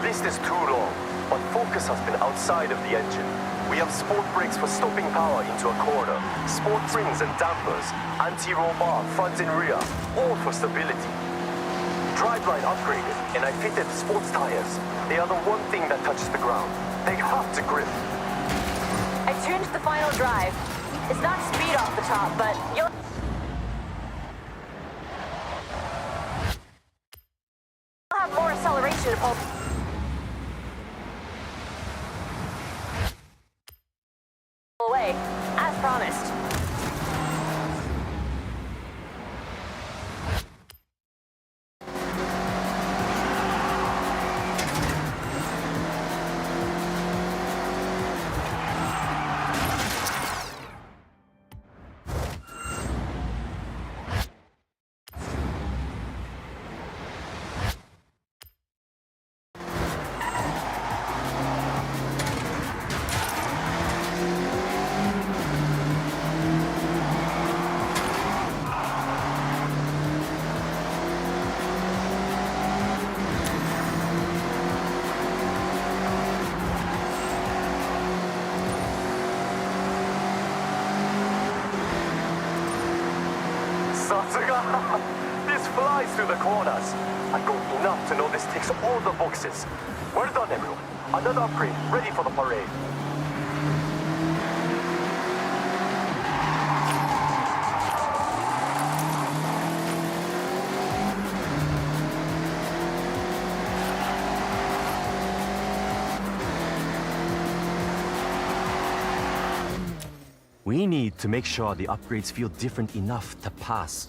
Speaker 7: List is too long, but focus has been outside of the engine. We have sport brakes for stopping power into a corner, sport springs and dampers, anti-roll bar front and rear, all for stability. Driveline upgraded, and I fitted sports tires. They are the one thing that touches the ground. They have to grip.
Speaker 4: I tuned the final drive. It's not speed off the top, but you'll have more acceleration to pull. Away, as promised.
Speaker 7: This flies through the corners. I got enough to know this ticks all the boxes. Well done, everyone. Another upgrade, ready for the parade.
Speaker 10: We need to make sure the upgrades feel different enough to pass.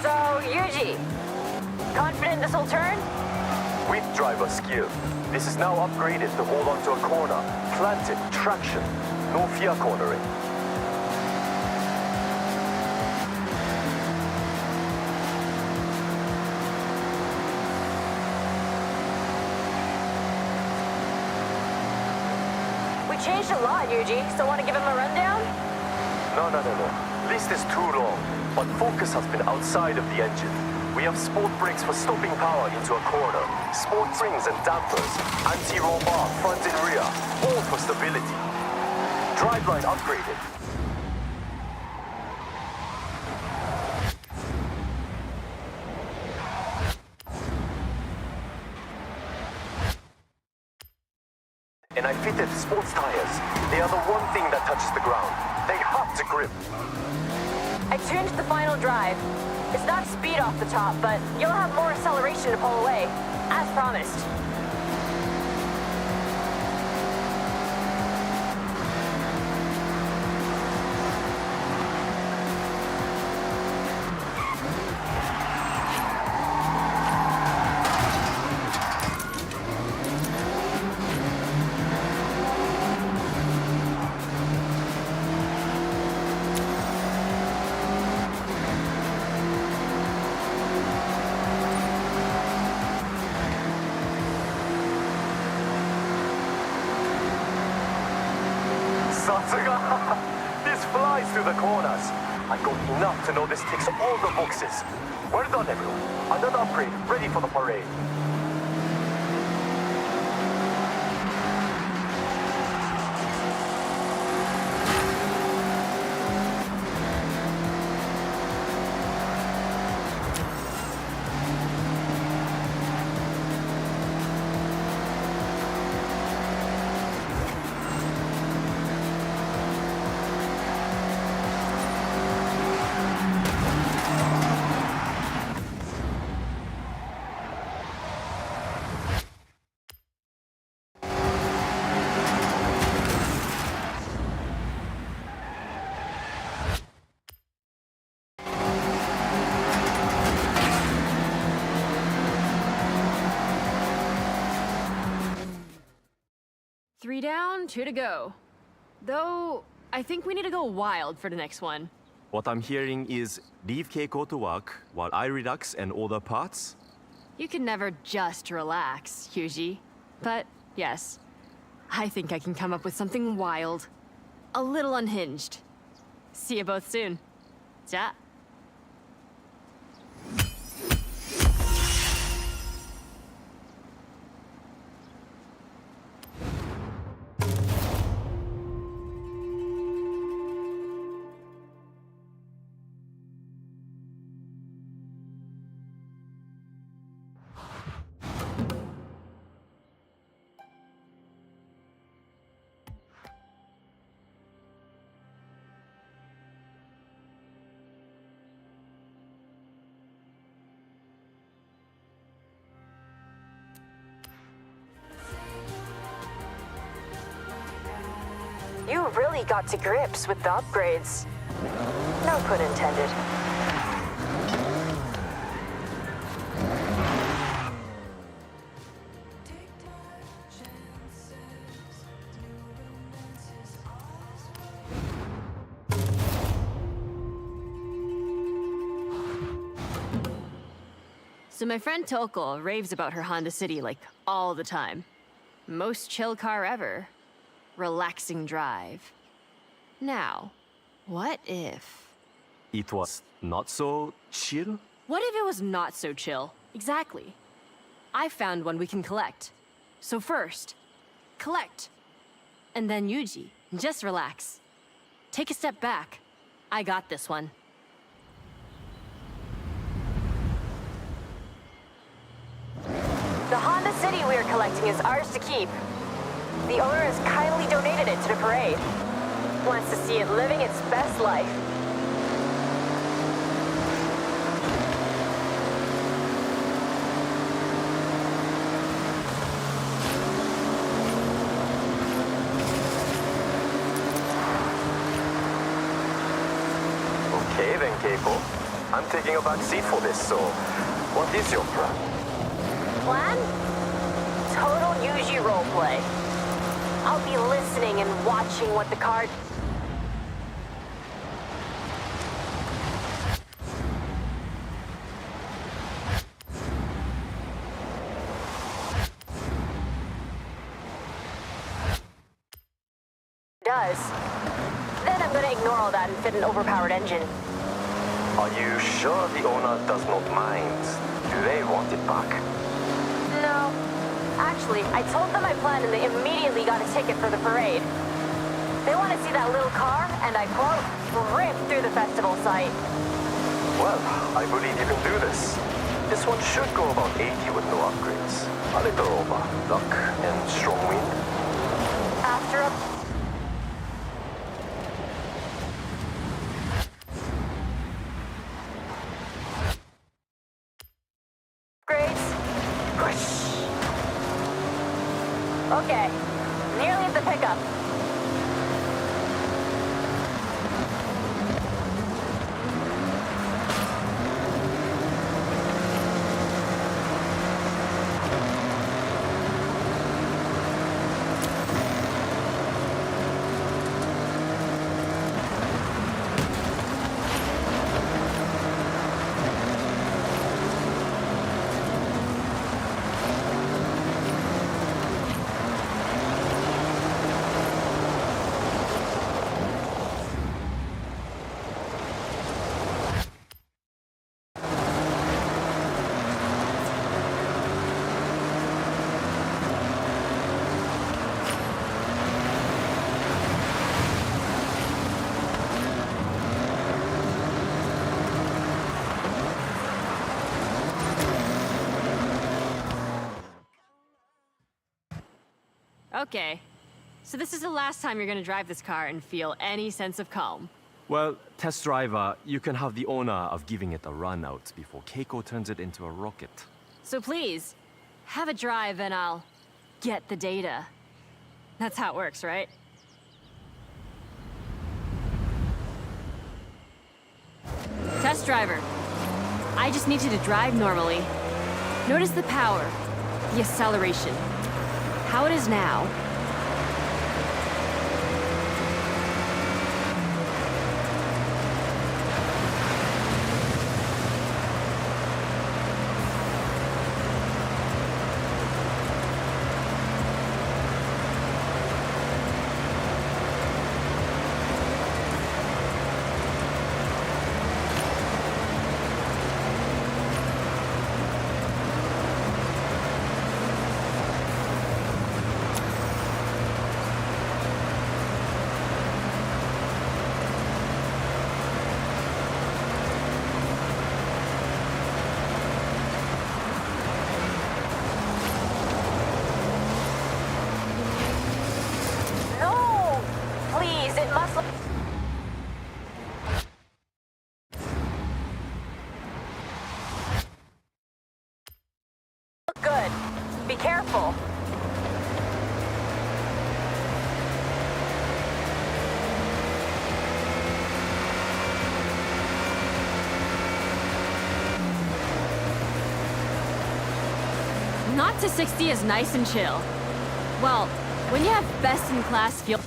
Speaker 4: So, Yuji, confident this will turn?
Speaker 7: With driver skill. This is now upgraded to hold onto a corner. Planted, traction. No fear cornering.
Speaker 4: We changed a lot, Yuji, so want to give him a rundown?
Speaker 7: No. List is too long, but focus has been outside of the engine. We have sport brakes for stopping power into a corner, sport springs and dampers, anti-roll bar front and rear, all for stability. Driveline upgraded. And I fitted sports tires. They are the one thing that touches the ground. They have to grip.
Speaker 4: I tuned the final drive. It's not speed off the top, but you'll have more acceleration to pull away, as promised.
Speaker 7: This flies through the corners. I got enough to know this ticks all the boxes. Well done, everyone. Another upgrade, ready for the parade.
Speaker 8: Three down, 2 to go. Though, I think we need to go wild for the next one.
Speaker 10: What I'm hearing is leave Keiko to work while I relax and order parts?
Speaker 8: You can never just relax, Yuji. But, yes, I think I can come up with something wild. A little unhinged. See you both soon. Ja.
Speaker 4: You really got to grips with the upgrades. No pun intended.
Speaker 8: So my friend Toko raves about her Honda City like all the time. Most chill car ever. Relaxing drive. Now, what if...
Speaker 10: It was not so chill?
Speaker 8: What if it was not so chill? Exactly. I found one we can collect. So first, collect. And then Yuji, just relax. Take a step back. I got this one.
Speaker 4: The Honda City we are collecting is ours to keep. The owner has kindly donated it to the parade. Wants to see it living its best life.
Speaker 7: Okay then, Keiko. I'm taking a back seat for this, so what is your plan?
Speaker 4: Plan? Total Yuji roleplay. I'll be listening and watching what the car... does. Then I'm gonna ignore all that and fit an overpowered engine.
Speaker 7: Are you sure the owner does not mind? Do they want it back?
Speaker 4: No. Actually, I told them my plan and they immediately got a ticket for the parade. They want to see that little car, and I quote, rip through the festival site.
Speaker 7: Well, I believe you can do this. This one should go about 80 with no upgrades. A little over luck and strong wind.
Speaker 4: After a... Okay, nearly at the pickup.
Speaker 8: Okay. So this is the last time you're gonna drive this car and feel any sense of calm.
Speaker 10: Well, test driver, you can have the honor of giving it a run out before Keiko turns it into a rocket.
Speaker 8: So please, have a drive and I'll get the data. That's how it works, right? Test driver. I just need you to drive normally. Notice the power, the acceleration. How it is now.
Speaker 4: Good. Be careful.
Speaker 8: Not to 60 is nice and chill. Well, when you have best-in-class fuel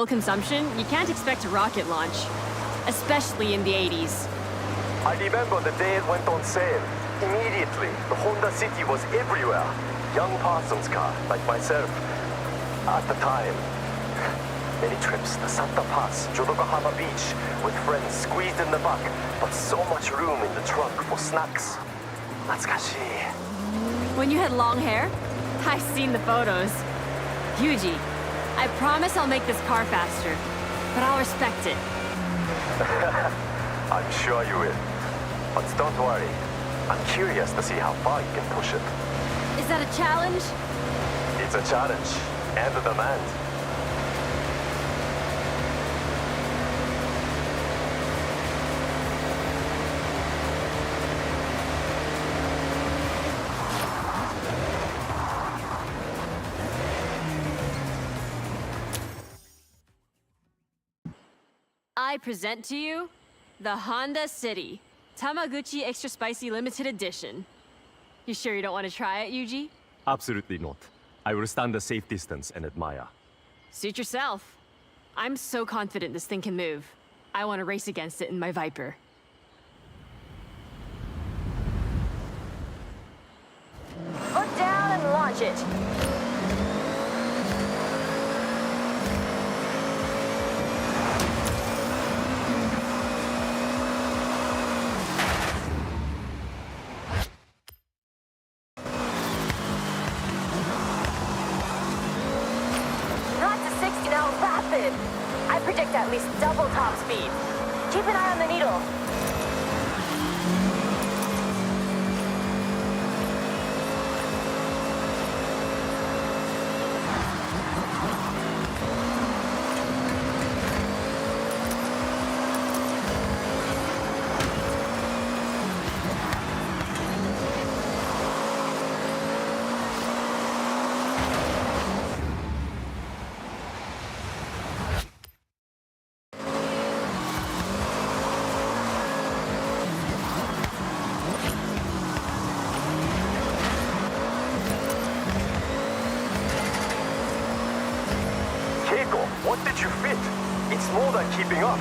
Speaker 8: consumption, you can't expect a rocket launch. Especially in the 80s.
Speaker 7: I remember the day it went on sale. Immediately, the Honda City was everywhere. Young Parsons car, like myself. At the time, many trips, the Santa Paz, Jodoka Harbor Beach, with friends squeezed in the back, but so much room in the trunk for snacks. Natsukashi.
Speaker 8: When you had long hair? I've seen the photos. Yuji, I promise I'll make this car faster, but I'll respect it.
Speaker 7: I'm sure you will. But don't worry. I'm curious to see how far you can push it.
Speaker 8: Is that a challenge?
Speaker 7: It's a challenge and a demand.
Speaker 8: I present to you the Honda City Tamaguchi Extra Spicy Limited Edition. You sure you don't want to try it, Yuji?
Speaker 10: Absolutely not. I will stand a safe distance and admire.
Speaker 8: Suit yourself. I'm so confident this thing can move. I want to race against it in my Viper.
Speaker 4: Foot down and launch it. Not to 60 now, rapid. I predict at least double top speed. Keep an eye on the needle.
Speaker 7: What did you fit? It's more than keeping up.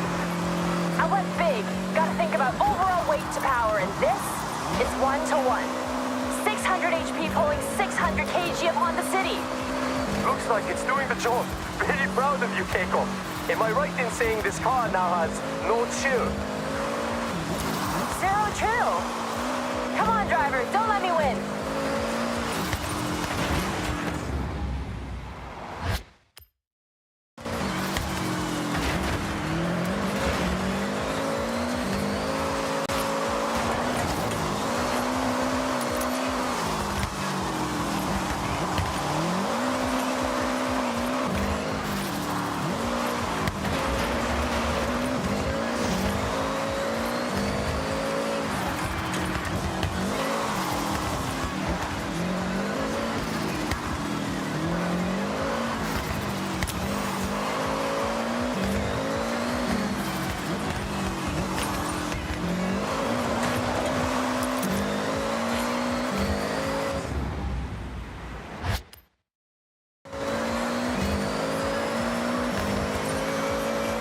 Speaker 4: I went big. Gotta think about overall weight to power, and this is 1-to-1. 600 HP pulling 600 kg upon the city.
Speaker 7: Looks like it's doing the job. Very proud of you, Keiko. Am I right in saying this car now has no chill?
Speaker 4: Zero chill. Come on, driver, don't let me win.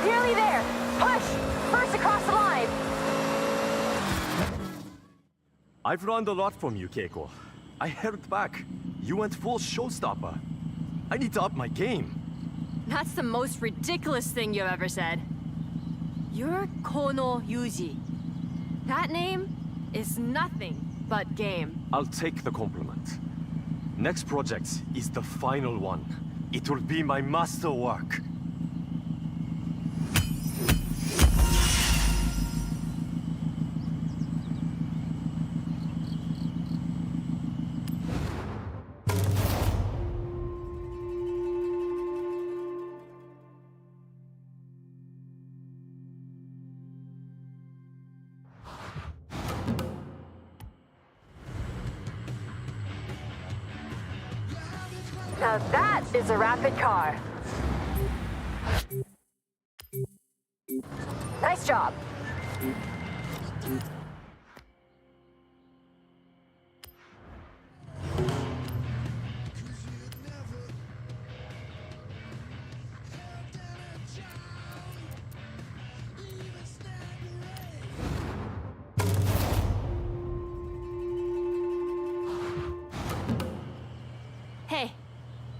Speaker 4: Nearly there. Push! First across the line.
Speaker 10: I've learned a lot from you, Keiko. I held back. You went full showstopper. I need to up my game.
Speaker 8: That's the most ridiculous thing you've ever said. You're Kono Yuji. That name is nothing but game.
Speaker 10: I'll take the compliment. Next project is the final one. It will be my masterwork.
Speaker 4: Now that is a rapid car. Nice job.
Speaker 8: Hey,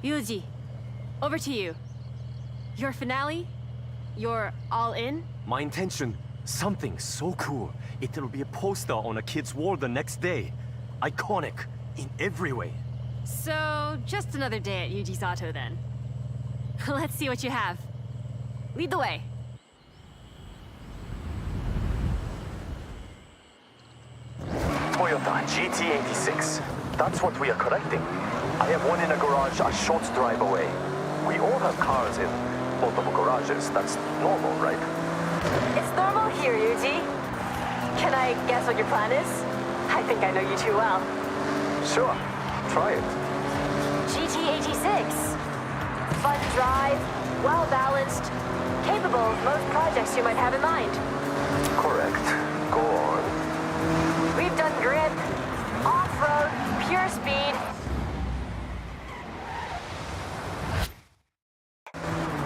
Speaker 8: Yuji, over to you. Your finale? You're all in?
Speaker 10: My intention, something so cool. It'll be a poster on a kid's wall the next day. Iconic in every way.
Speaker 8: So, just another day at Yuji's Auto then. Let's see what you have. Lead the way.
Speaker 7: Toyota GT86. That's what we are collecting. I have one in a garage a short drive away. We all have cars in multiple garages. That's normal, right?
Speaker 4: It's normal here, Yuji. Can I guess what your plan is? I think I know you too well.
Speaker 7: Sure. Try it.
Speaker 4: GT86. fun drive, well-balanced, capable of most projects you might have in mind.
Speaker 7: Correct. Go on.
Speaker 4: We've done grip, off-road, pure speed,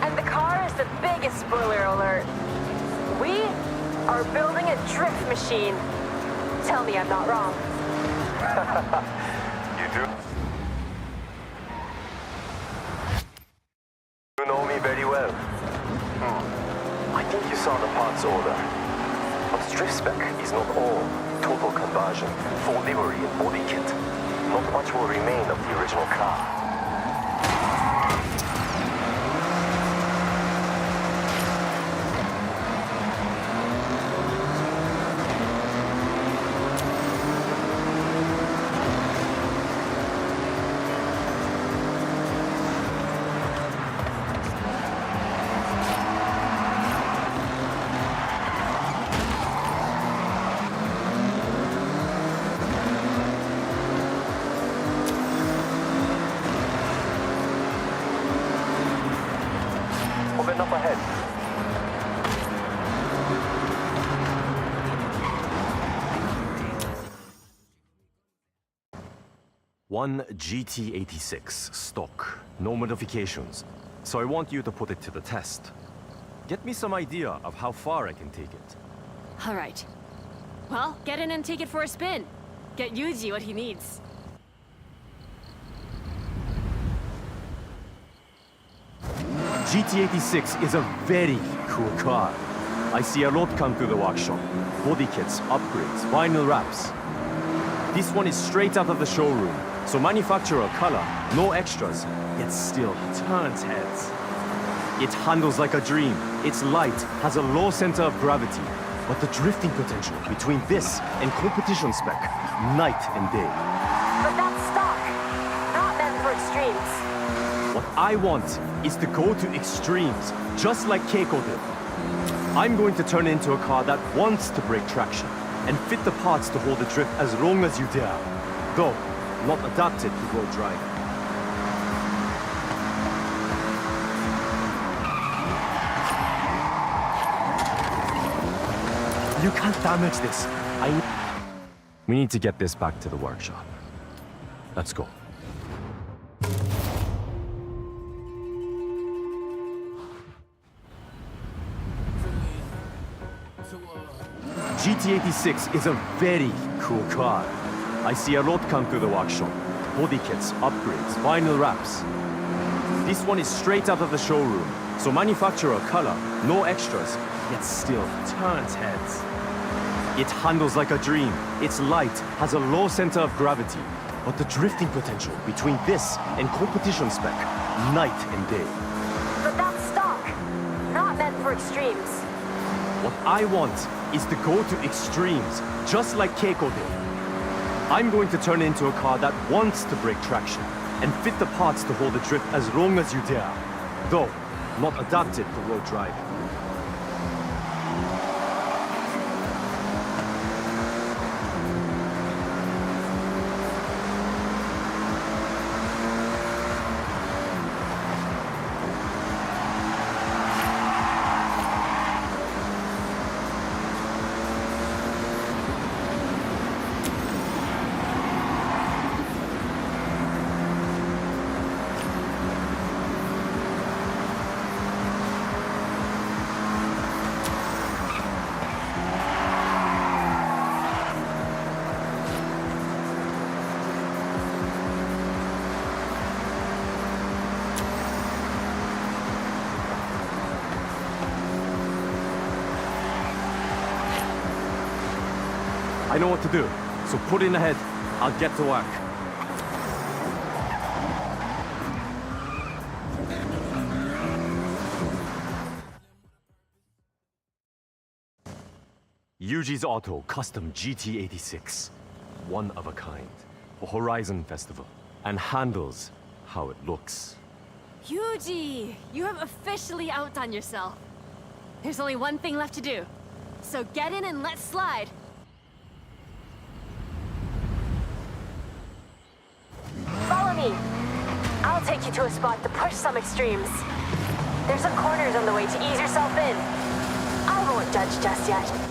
Speaker 4: and the car is the biggest spoiler alert. We are building a drift machine. Tell me I'm not wrong.
Speaker 7: You do? You know me very well. I think you saw the parts order. But drift spec is not all. Total conversion, full livery and body kit. Not much will remain of the original car. Open up ahead.
Speaker 10: One GT86 stock, no modifications. So I want you to put it to the test. Get me some idea of how far I can take it.
Speaker 8: All right. Well, get in and take it for a spin. Get Yuji what he needs.
Speaker 10: GT86 is a very cool car. I see a lot come through the workshop. Body kits, upgrades, vinyl wraps. This one is straight out of the showroom, so manufacturer color, no extras, yet still turns heads. It handles like a dream. Its light has a low center of gravity, but the drifting potential between this and competition spec, night and day.
Speaker 4: But that's stock, not meant for extremes.
Speaker 10: What I want is to go to extremes, just like Keiko did. I'm going to turn it into a car that wants to break traction and fit the parts to hold the drift as long as you dare, though not adapted to road driving. You can't damage this. We need to get this back to the workshop. Let's go. GT86 is a very cool car. I see a lot come through the workshop. Body kits, upgrades, vinyl wraps. This one is straight out of the showroom, so manufacturer color, no extras, yet still turns heads. It handles like a dream. Its light has a low center of gravity, but the drifting potential between this and competition spec, night and day.
Speaker 4: But that's stock, not meant for extremes.
Speaker 10: What I want is to go to extremes, just like Keiko did. I'm going to turn it into a car that wants to break traction and fit the parts to hold the drift as long as you dare, though not adapted for road driving. I know what to do, so put in ahead. I'll get to work. Yuji's Auto Custom GT86. One of a kind. For Horizon Festival. And handles how it looks.
Speaker 8: Yuji, you have officially outdone yourself. There's only one thing left to do. So get in and let's slide.
Speaker 4: Follow me. I'll I'll take you to a spot to push some extremes. There's some corners on the way to ease yourself in. I won't judge just yet.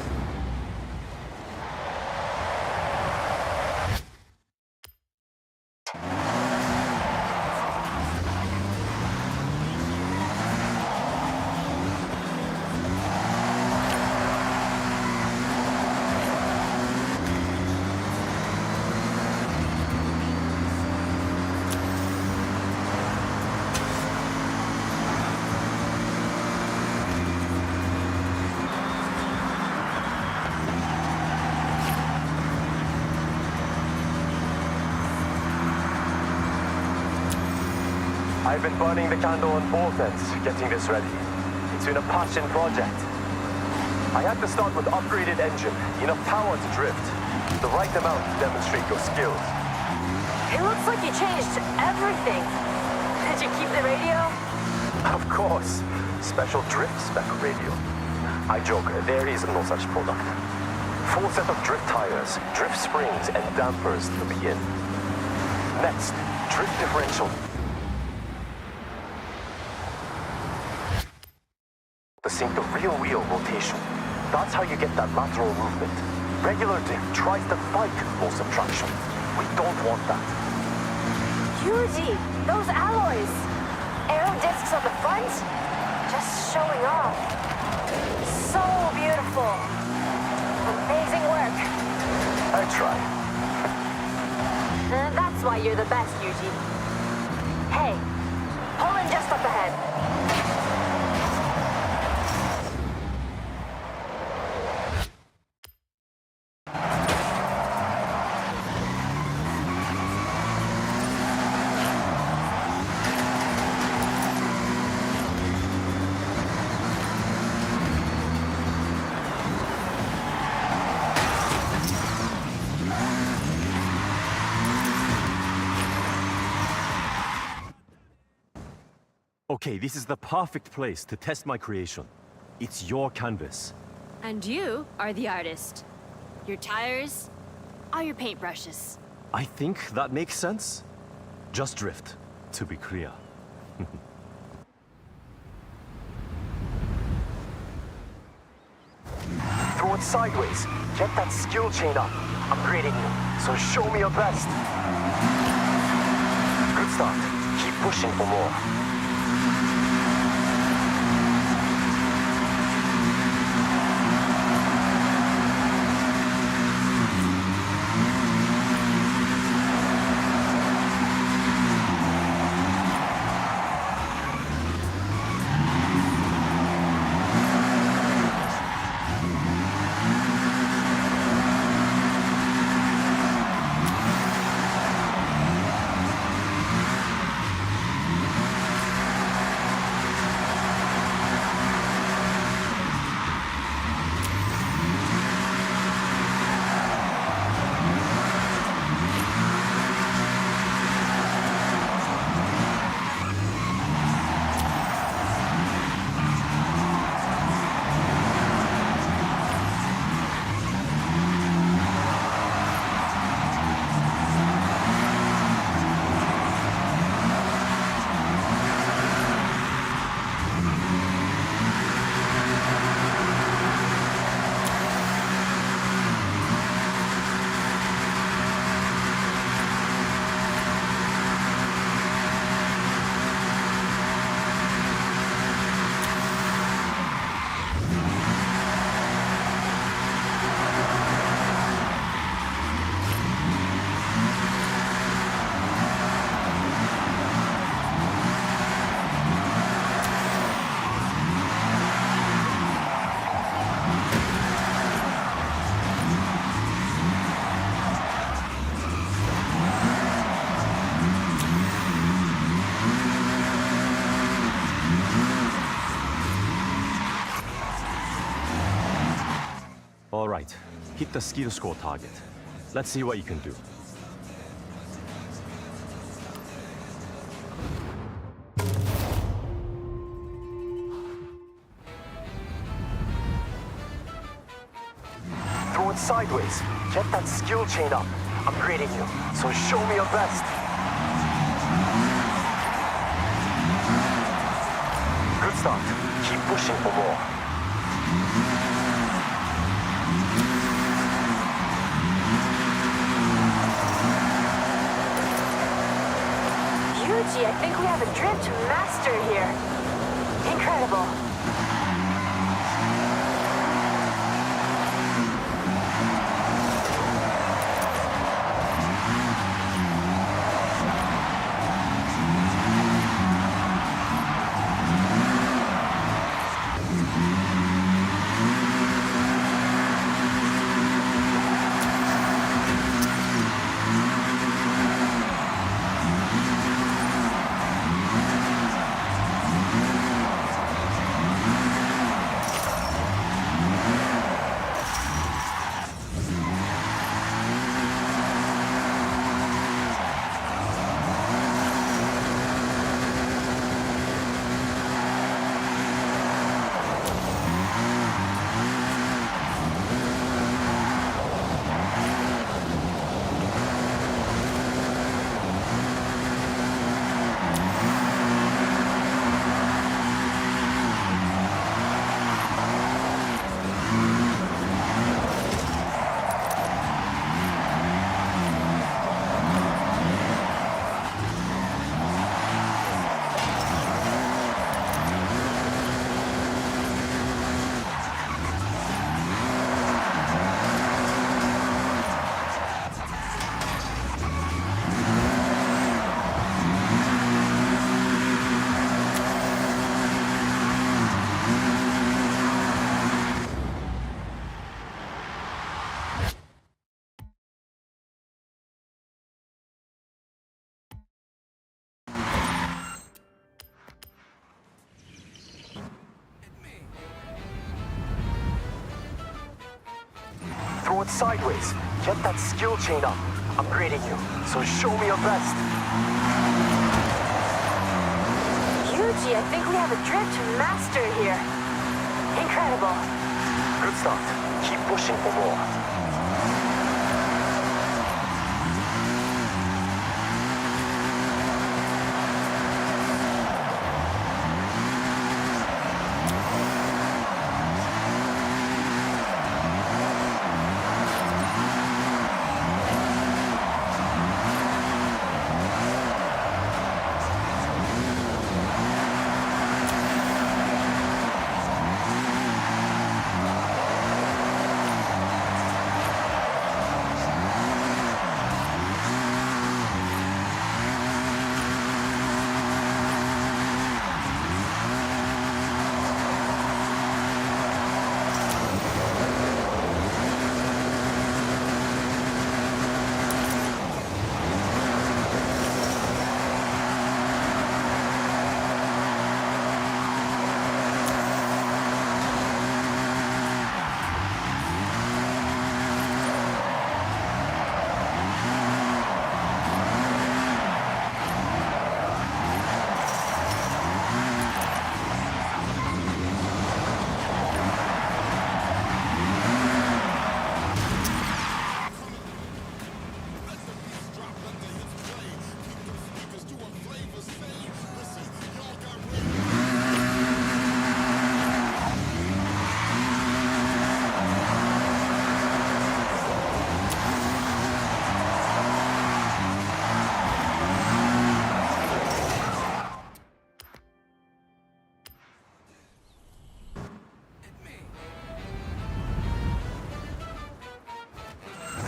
Speaker 7: I've been burning the candle on both ends, getting this ready. It's been a passion project. I had to start with upgraded engine, enough power to drift, the right amount to demonstrate your skills.
Speaker 4: It looks like you changed everything. Did you keep the radio?
Speaker 7: Of course, special drift spec radio. I joke, there is no such product. Full set of drift tires, drift springs, and dampers to begin. Next, drift differential. To sync the real wheel rotation. That's how you get that lateral movement. Regular drift tries to fight full subtraction. We don't want that.
Speaker 4: Yuji, those alloys. Aero discs on the front? Just showing off. So beautiful. Amazing work.
Speaker 7: I try.
Speaker 4: That's why you're the best, Yuji. Hey, pull in just up ahead.
Speaker 10: Okay, this is the perfect place to test my creation. It's your canvas.
Speaker 8: And you are the artist. Your tires are your paintbrushes.
Speaker 10: I think that makes sense. Just drift, to be clear.
Speaker 7: Throw it sideways. Get that skill chain up. I'm grading you, so show me your best. Good start. Keep pushing for more.
Speaker 10: All right, hit the skill score target. Let's see what you can do.
Speaker 7: Throw it sideways. Get that skill chain up. I'm grading you, so show me your best. start. Keep pushing for more.
Speaker 4: Yuji, I think we have a drift master here. Incredible.
Speaker 7: Throw it sideways. Get that skill chain up. I'm grading you, so show me your best.
Speaker 4: Yuji, I think we have a drift master here. Incredible.
Speaker 7: Good start. Keep pushing for more.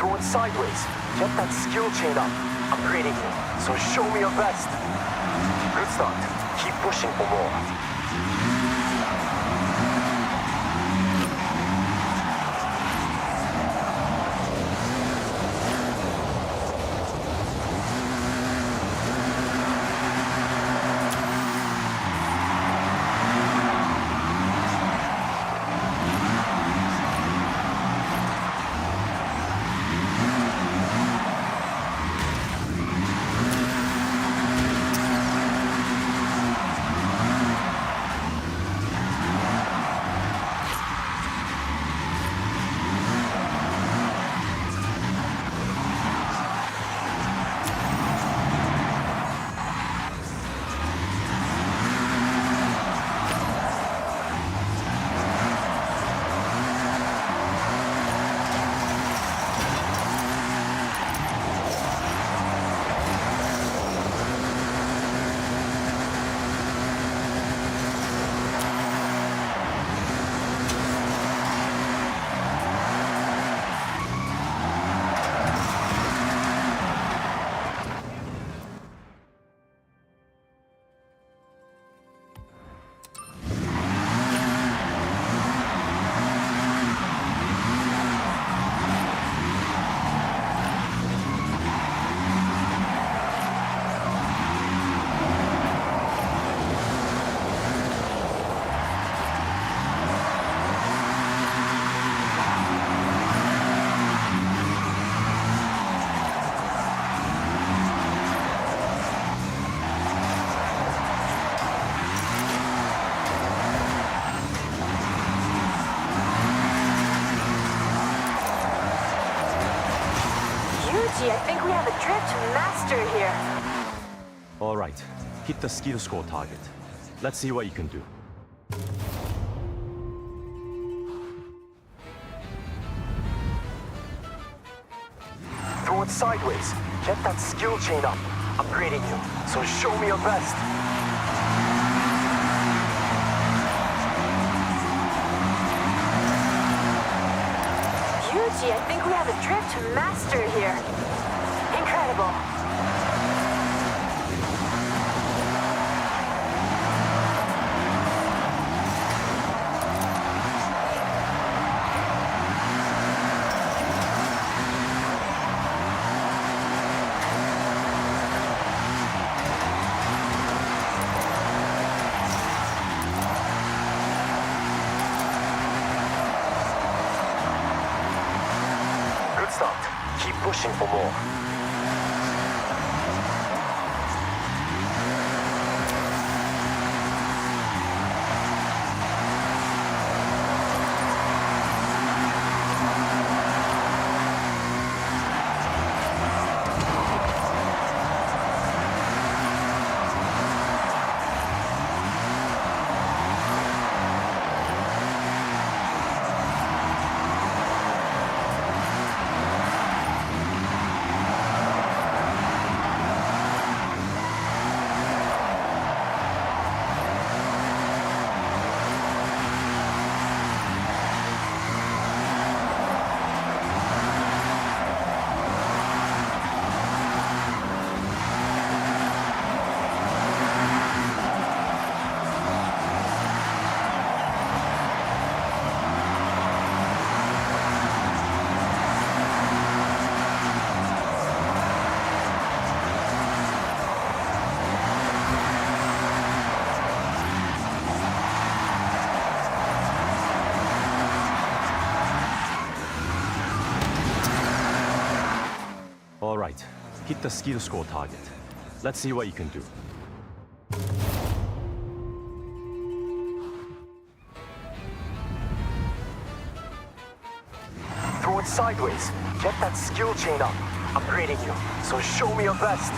Speaker 7: Throw it sideways. Get that skill chain up. I'm grading you, so show me your best. Good start. Keep pushing for more.
Speaker 4: drift master here.
Speaker 10: All right, hit the skill score target. Let's see what you can do.
Speaker 7: Throw it sideways. Get that skill chain up. I'm grading you, so show me your best.
Speaker 4: Yuji, I think we have a drift master here. Incredible.
Speaker 7: Good start. Keep pushing for more.
Speaker 10: All right, hit the skill score target. Let's see what you can do.
Speaker 7: Throw it sideways. Get that skill chain up. I'm grading you, so show me your best.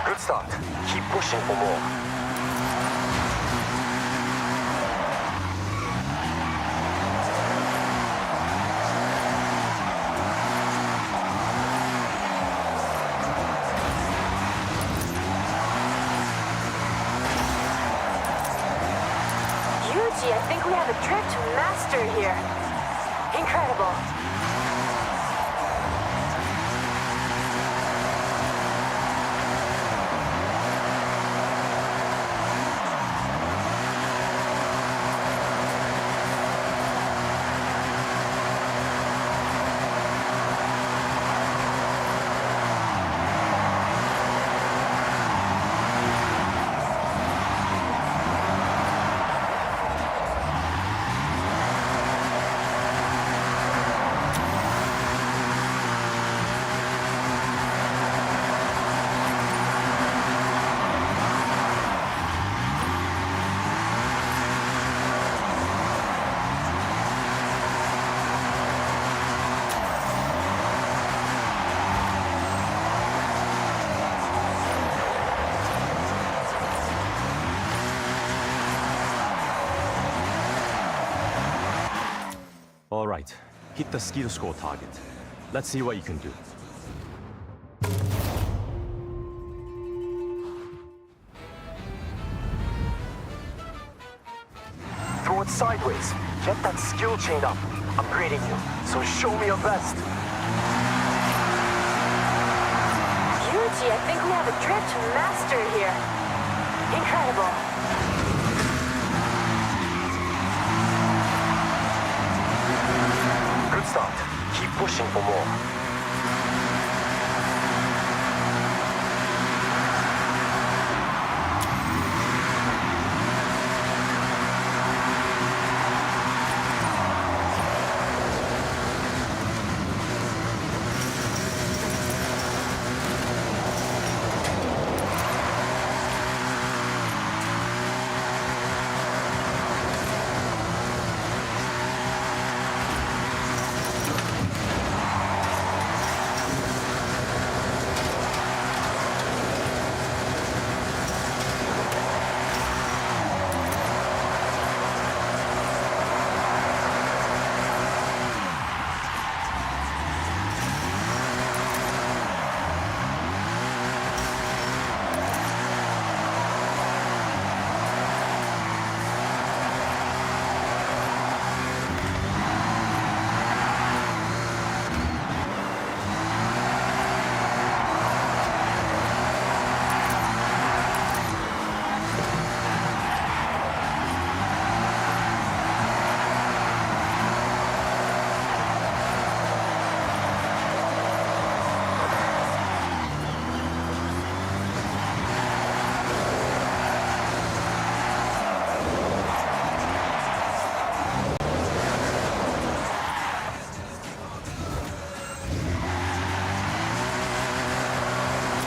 Speaker 7: Good start. Keep pushing for more.
Speaker 4: Yuji, I think we have a drift master here. Incredible.
Speaker 10: All right, hit the skill score target. Let's see what you can do.
Speaker 7: Throw it sideways. Get that skill chain up. I'm grading you, so show me your best.
Speaker 4: Yuji, I think we have a drift master here. Incredible.
Speaker 7: Good start. Keep pushing for more.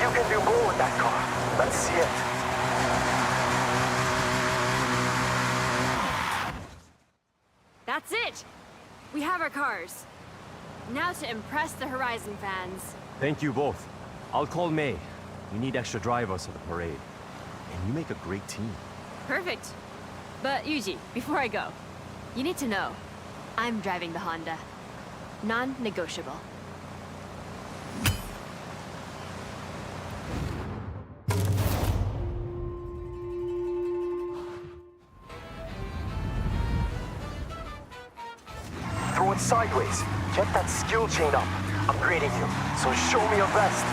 Speaker 7: You can do more with that car. Let's see it.
Speaker 8: That's it! We have our cars. Now to impress the Horizon fans.
Speaker 10: Thank you both. I'll call May. We need extra drivers for the parade. And you make a great team.
Speaker 8: Perfect. But Yuji, before I go, you need to know, I'm driving the Honda. Non-negotiable.
Speaker 7: Throw it sideways. Get that skill chain up. I'm grading you, so show me your best.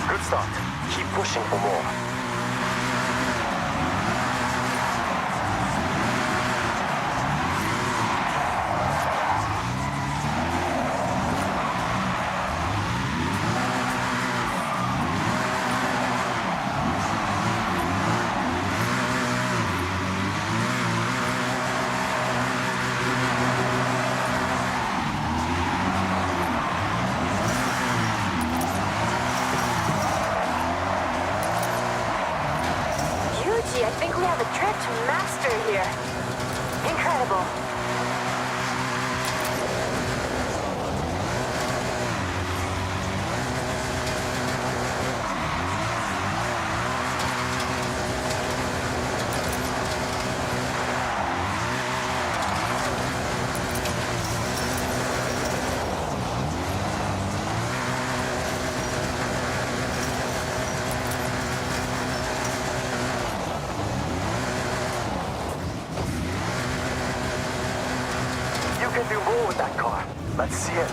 Speaker 7: Good start. Keep pushing for more.
Speaker 4: Yuji, I think we have a drift master here. Incredible.
Speaker 7: You can do more with that car. Let's see it.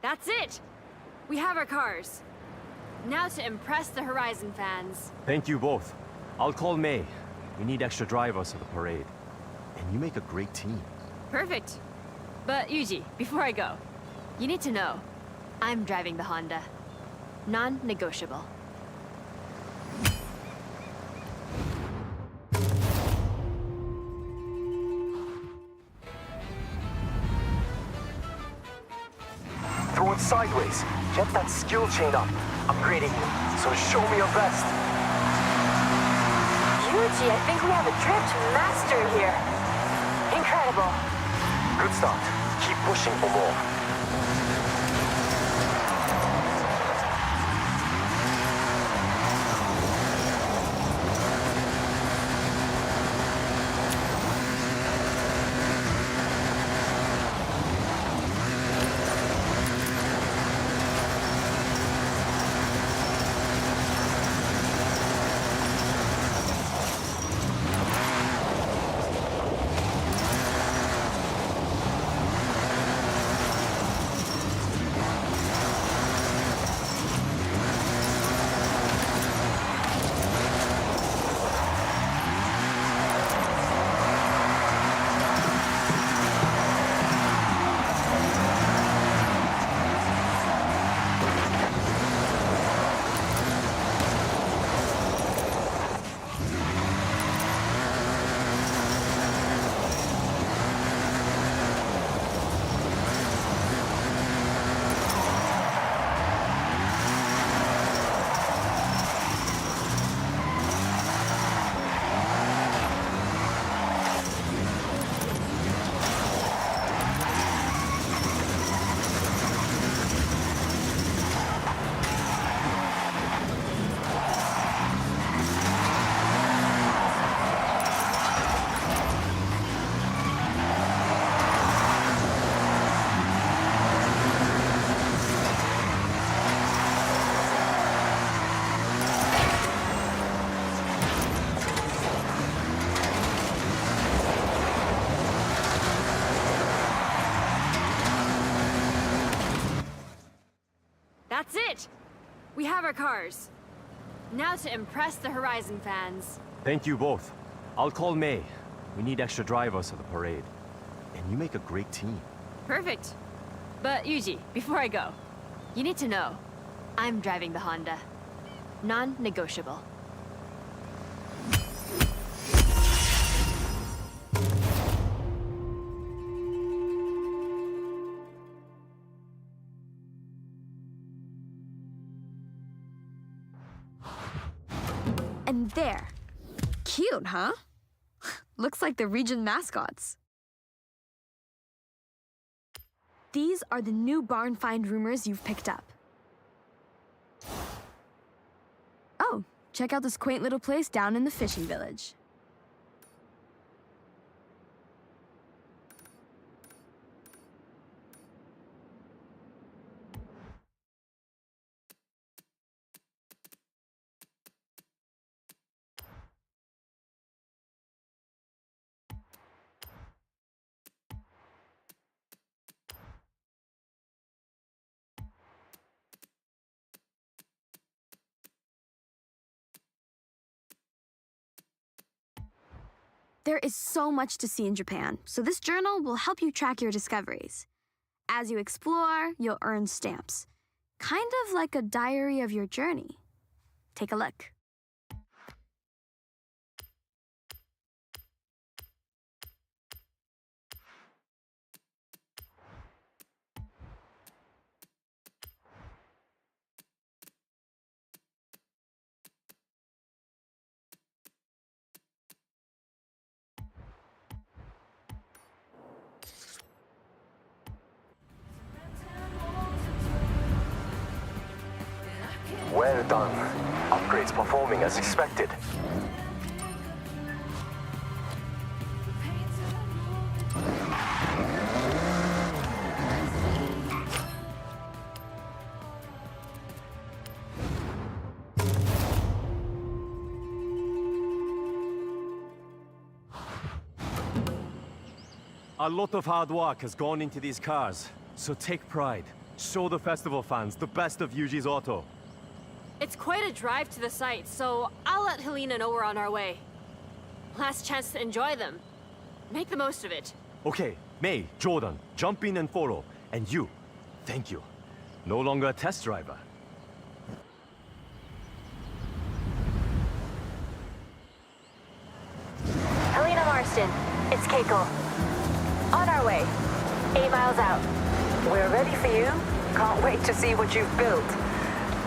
Speaker 8: That's it! We have our cars. Now to impress the Horizon fans.
Speaker 10: Thank you both. I'll call May. We need extra drivers for the parade. And you make a great team.
Speaker 8: Perfect. But Yuji, before I go, you need to know, I'm driving the Honda. Non-negotiable.
Speaker 7: Throw it sideways. Get that skill chain up. I'm grading you, so show me your best.
Speaker 4: Yuji, I think we have a drift master here. Incredible.
Speaker 7: Good start. Keep pushing for more.
Speaker 8: That's it! We have our cars. Now to impress the Horizon fans.
Speaker 10: Thank you both. I'll call May. We need extra drivers for the parade. And you make a great team.
Speaker 8: Perfect. But Yuji, before I go, you need to know, I'm driving the Honda. Non-negotiable.
Speaker 9: And there. Cute, huh? Looks like the region mascots. These are the new barn find rumors you've picked up. Oh, check out this quaint little place down in the fishing village. There is so much to see in Japan, so this journal will help you track your discoveries. As you explore, you'll earn stamps. Kind of like a diary of your journey. Take a look.
Speaker 7: Well done. Upgrades performing as expected.
Speaker 10: A lot of hard work has gone into these cars, so take pride. Show the festival fans the best of Yuji's Auto.
Speaker 8: It's quite a drive to the site, so I'll let Helena know we're on our way. Last chance to enjoy them. Make the most of it.
Speaker 10: Okay, May, Jordan, jump in and follow. And you, thank you. No longer a test driver.
Speaker 4: Helena Marston, it's Keiko. On our way. 8 miles out.
Speaker 1: We're ready for you. Can't wait to see what you've built.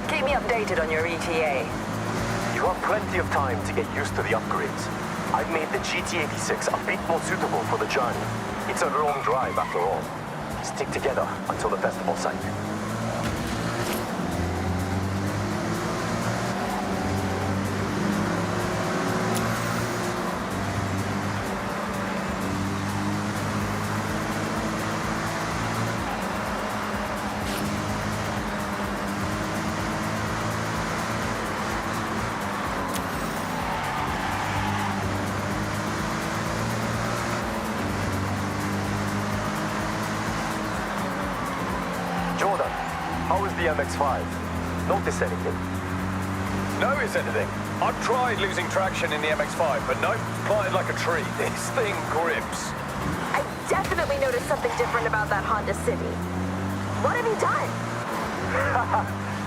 Speaker 1: Keep me updated on your ETA.
Speaker 7: You have plenty of time to get used to the upgrades. I've made the GT86 a bit more suitable for the journey. It's a long drive after all. Stick together until the festival site. Jordan, how is the MX-5? Notice anything?
Speaker 11: Notice anything? I've tried losing traction in the MX-5, but nope, planted like a tree. This thing grips.
Speaker 4: I definitely noticed something different about that Honda City. What have you done?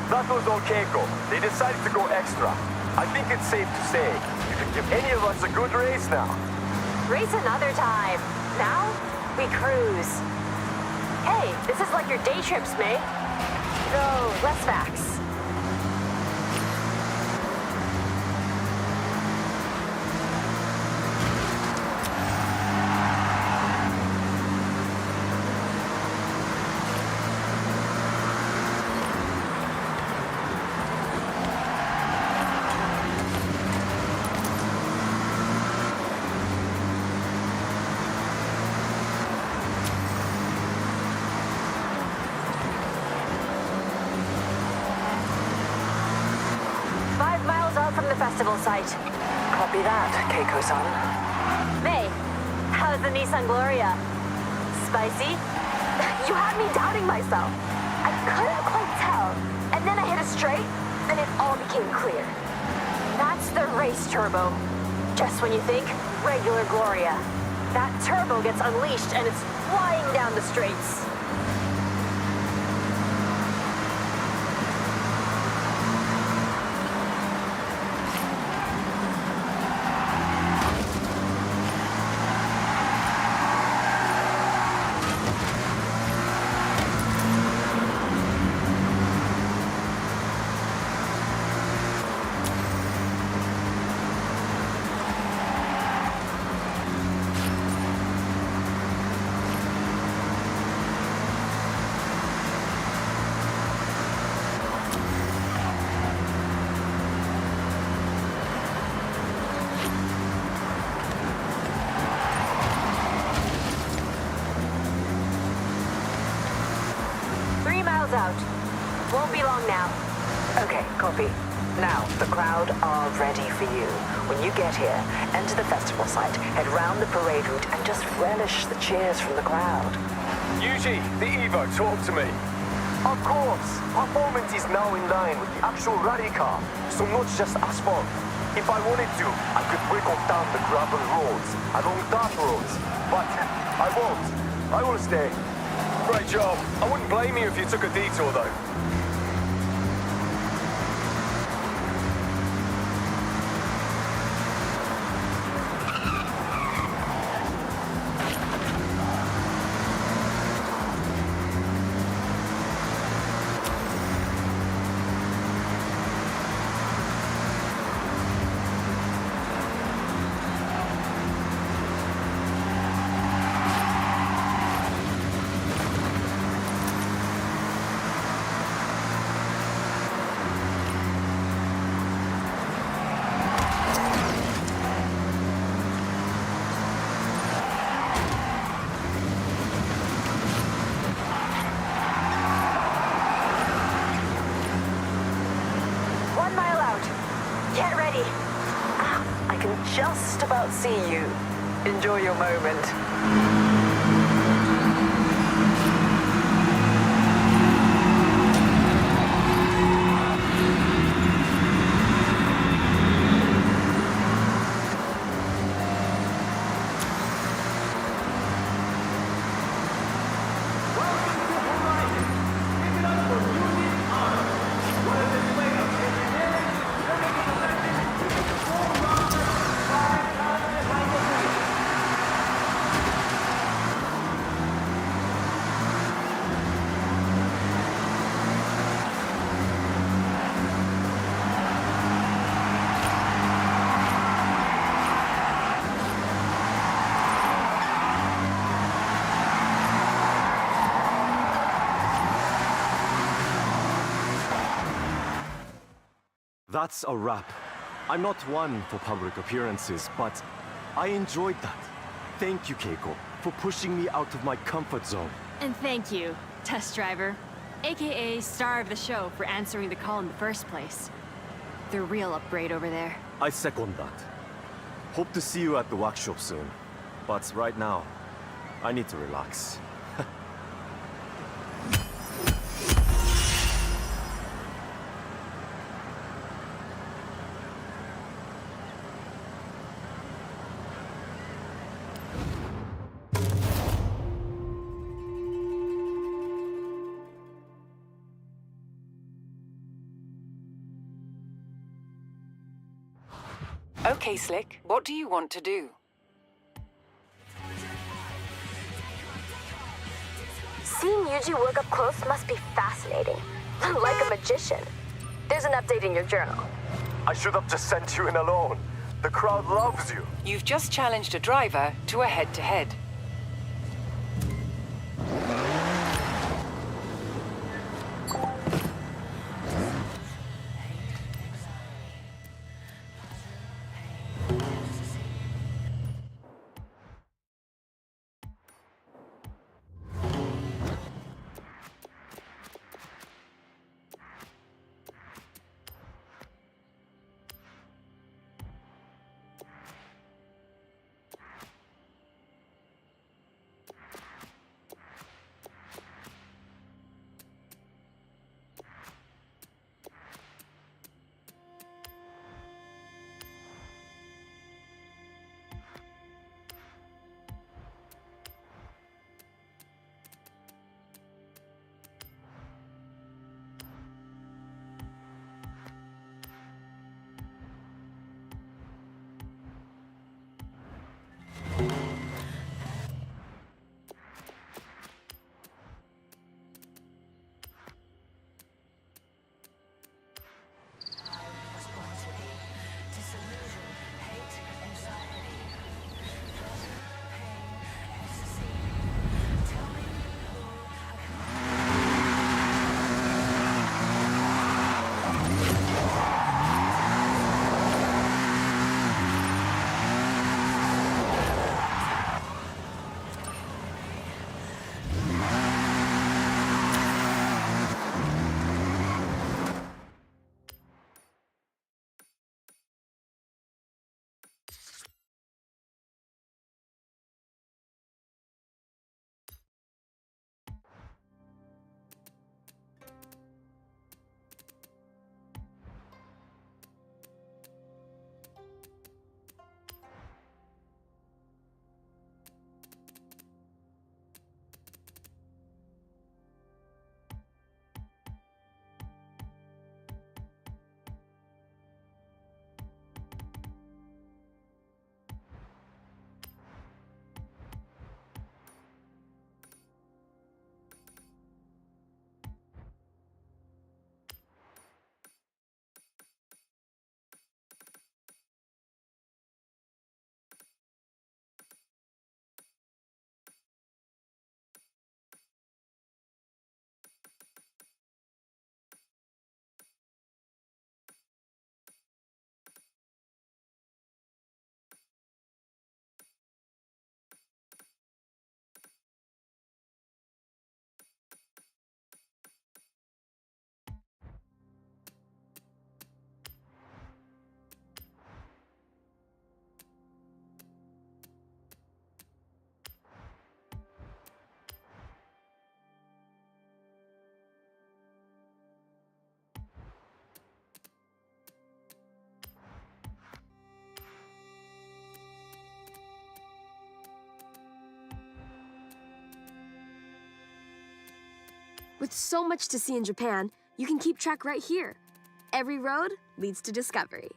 Speaker 7: That was all Keiko. They decided to go extra. I think it's safe to say you can give any of us a good race now.
Speaker 4: Race another time. Now, we cruise. Hey, this is like your day trips, May. No, less facts. From the festival site.
Speaker 1: Copy that, Keiko-san.
Speaker 4: May, how's the Nissan Gloria? Spicy? You had me doubting myself. I couldn't quite tell, and then I hit a straight, and it all became clear. That's the race turbo. Just when you think, regular Gloria. That turbo gets unleashed and it's flying down the straights. Out. Won't be long now.
Speaker 1: Okay, copy. Now, the crowd are ready for you. When you get here, enter the festival site, head round the parade route, and just relish the cheers from the crowd.
Speaker 11: Yuji, the Evo, talk to me.
Speaker 7: Of course, performance is now in line with the actual rally car, so not just asphalt. If I wanted to, I could break off down the gravel roads, along dirt roads, but I won't. I will stay.
Speaker 11: Great job. I wouldn't blame you if you took a detour, though.
Speaker 1: Get ready. I can just about see you. Enjoy your moment.
Speaker 10: That's a wrap. I'm not one for public appearances, but I enjoyed that. Thank you, Keiko, for pushing me out of my comfort zone.
Speaker 8: And thank you, test driver, aka star of the show, for answering the call in the first place. The real upgrade over there.
Speaker 10: I second that. Hope to see you at the workshop soon. But right now, I need to relax.
Speaker 1: Okay, Slick, what do you want to do?
Speaker 4: Seeing Yuji work up close must be fascinating. Like a magician. There's an update in your journal.
Speaker 7: I should have just sent you in alone. The crowd loves you.
Speaker 1: You've just challenged a driver to a head-to-head.
Speaker 9: With so much to see in Japan, you can keep track right here. Every road leads to discovery.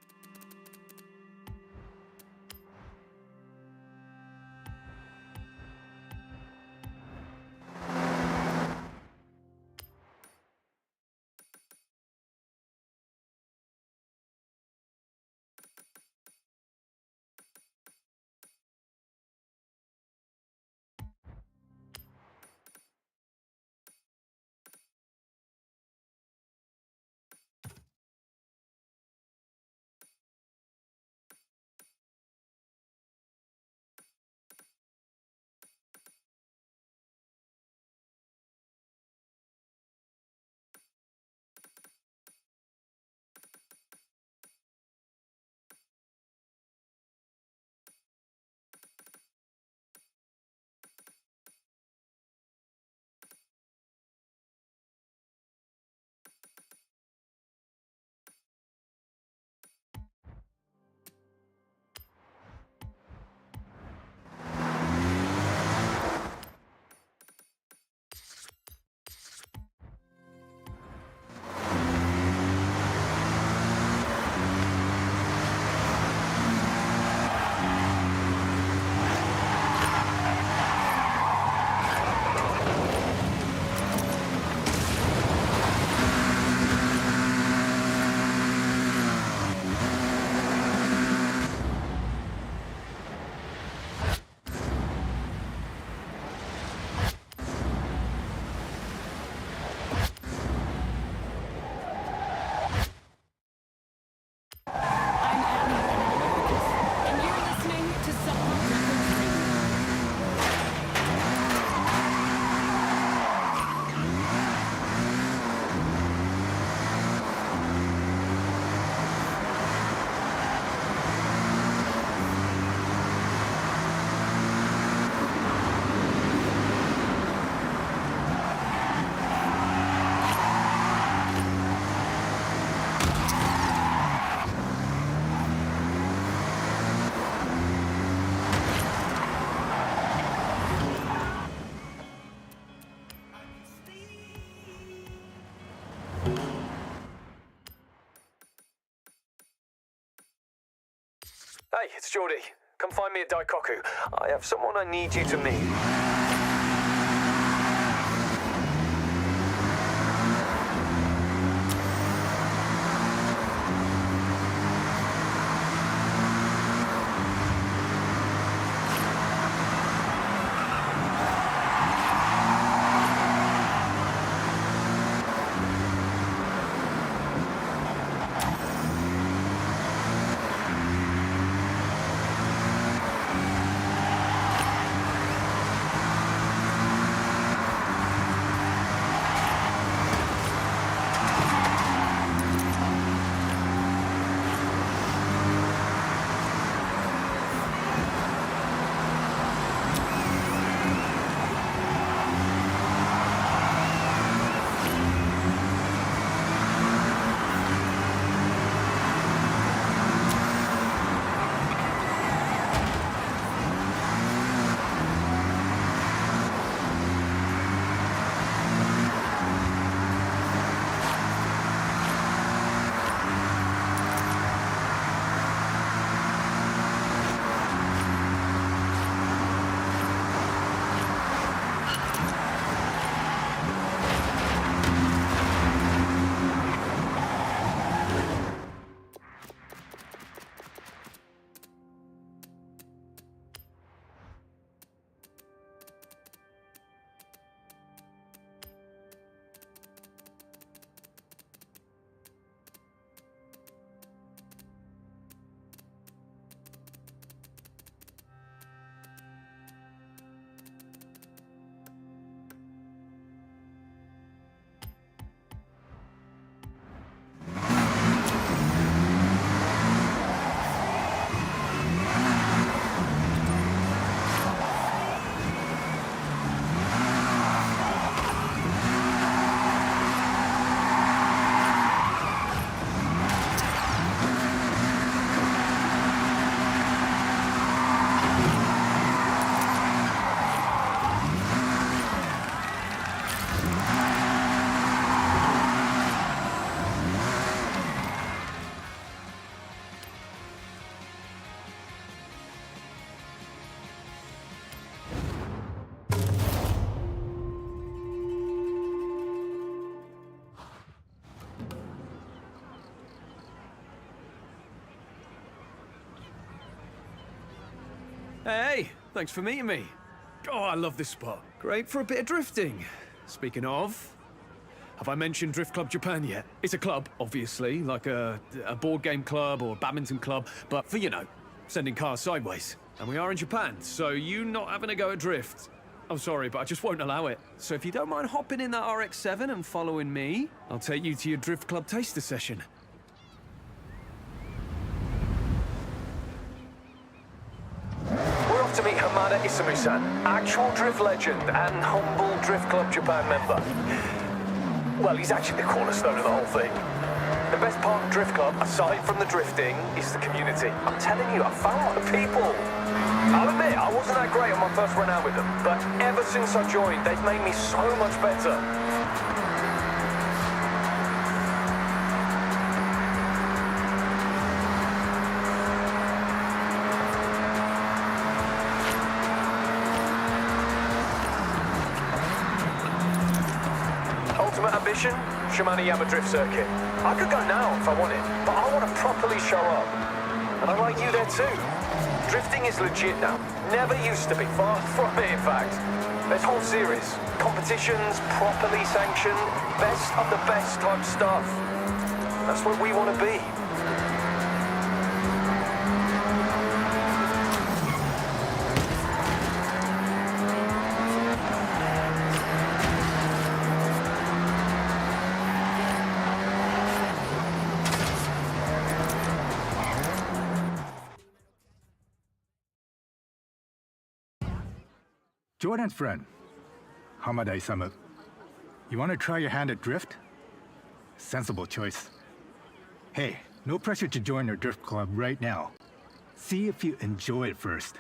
Speaker 11: Hey, it's Geordie. Come find me at Daikoku. I have someone I need you to meet.
Speaker 3: Hey, thanks for meeting me. Oh, I love this spot. Great for a bit of drifting. Speaking of, have I mentioned Drift Club Japan yet? It's a club, obviously, like a board game club or a badminton club, but for, you know, sending cars sideways. And we are in Japan, so you not having a go at drift. I'm sorry, but I just won't allow it. So if you don't mind hopping in that RX-7 and following me, I'll take you to your Drift Club taster session.
Speaker 11: We're off to meet Hamada Isamu-san, actual drift legend and humble Drift Club Japan member. Well, he's actually the cornerstone of the whole thing. The best part of Drift Club, aside from the drifting, is the community. I'm telling you, I found my people. I'll admit, I wasn't that great on my first run out with them, but ever since I joined, they've made me so much better. Ultimate ambition? Shimano-Yama Drift Circuit. I could go now if I wanted, but I want to properly show up. And I'd like you there too. Drifting is legit now. Never used to be. Far from it, in fact. There's whole series. Competitions, properly sanctioned, best of the best type stuff. That's what we want to be.
Speaker 12: Jordan's friend, Hamada Isamu. You want to try your hand at drift? Sensible choice. Hey, no pressure to join our drift club right now. See if you enjoy it first.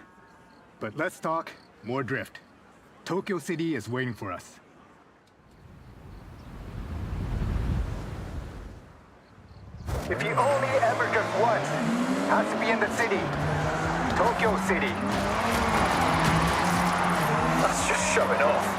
Speaker 12: But let's talk more drift. Tokyo City is waiting for us.
Speaker 7: If you only ever drift once, has to be in the city. Tokyo City.
Speaker 11: That's just showing off.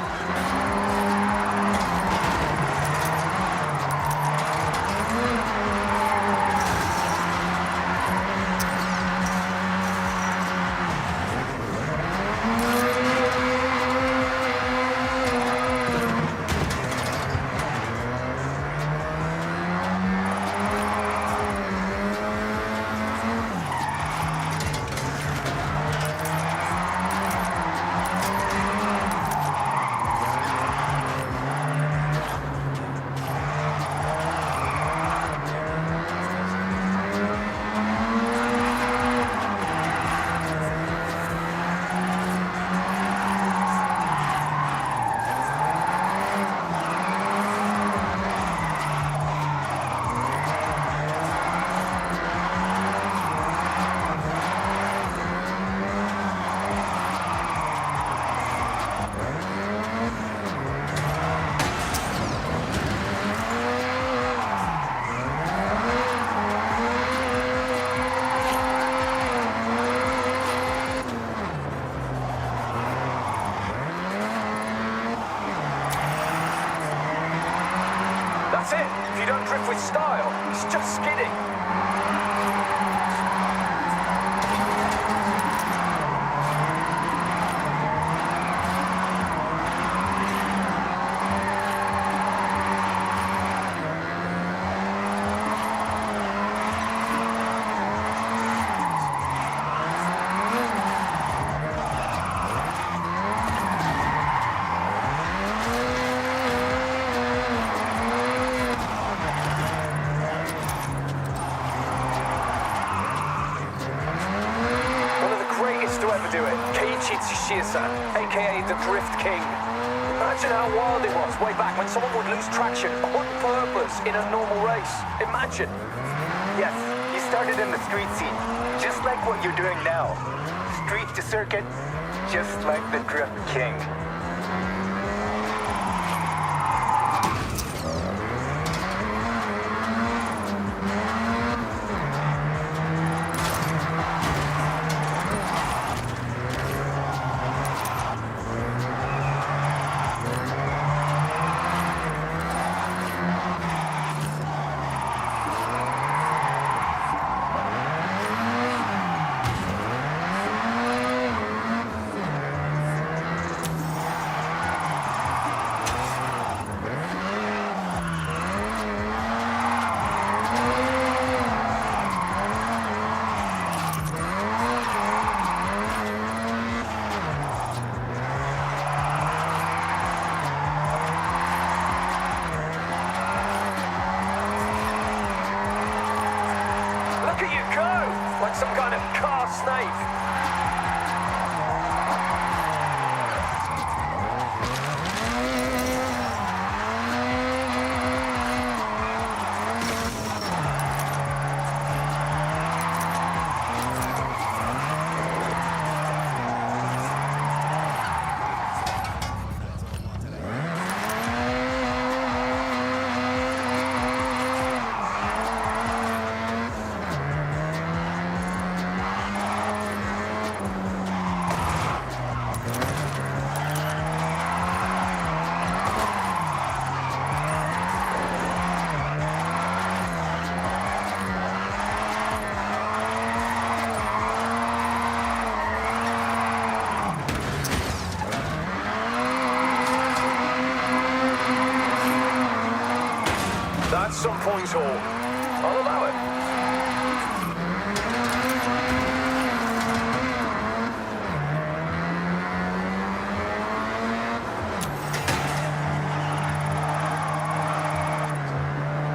Speaker 11: That's it. If you don't drift with style, it's just skidding. AKA the Drift King. Imagine how wild it was way back when someone would lose traction on purpose in a normal race. Imagine.
Speaker 12: Yes, you started in the street scene, just like what you're doing now. Street to circuit, just like the Drift King.
Speaker 11: last night. That's some points haul. I'll allow it.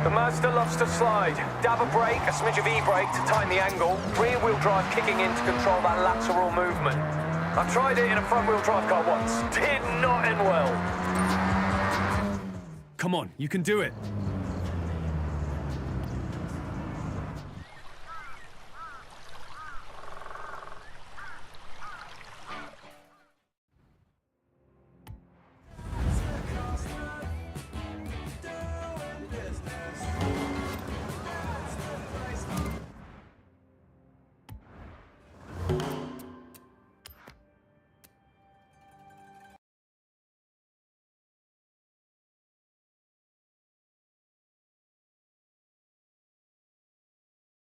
Speaker 11: The Mazda loves to slide. Dab a brake, a smidge of e-brake to tighten the angle. Rear-wheel drive kicking in to control that lateral movement. I tried it in a front-wheel drive car once. Did not end well.
Speaker 3: Come on, you can do it.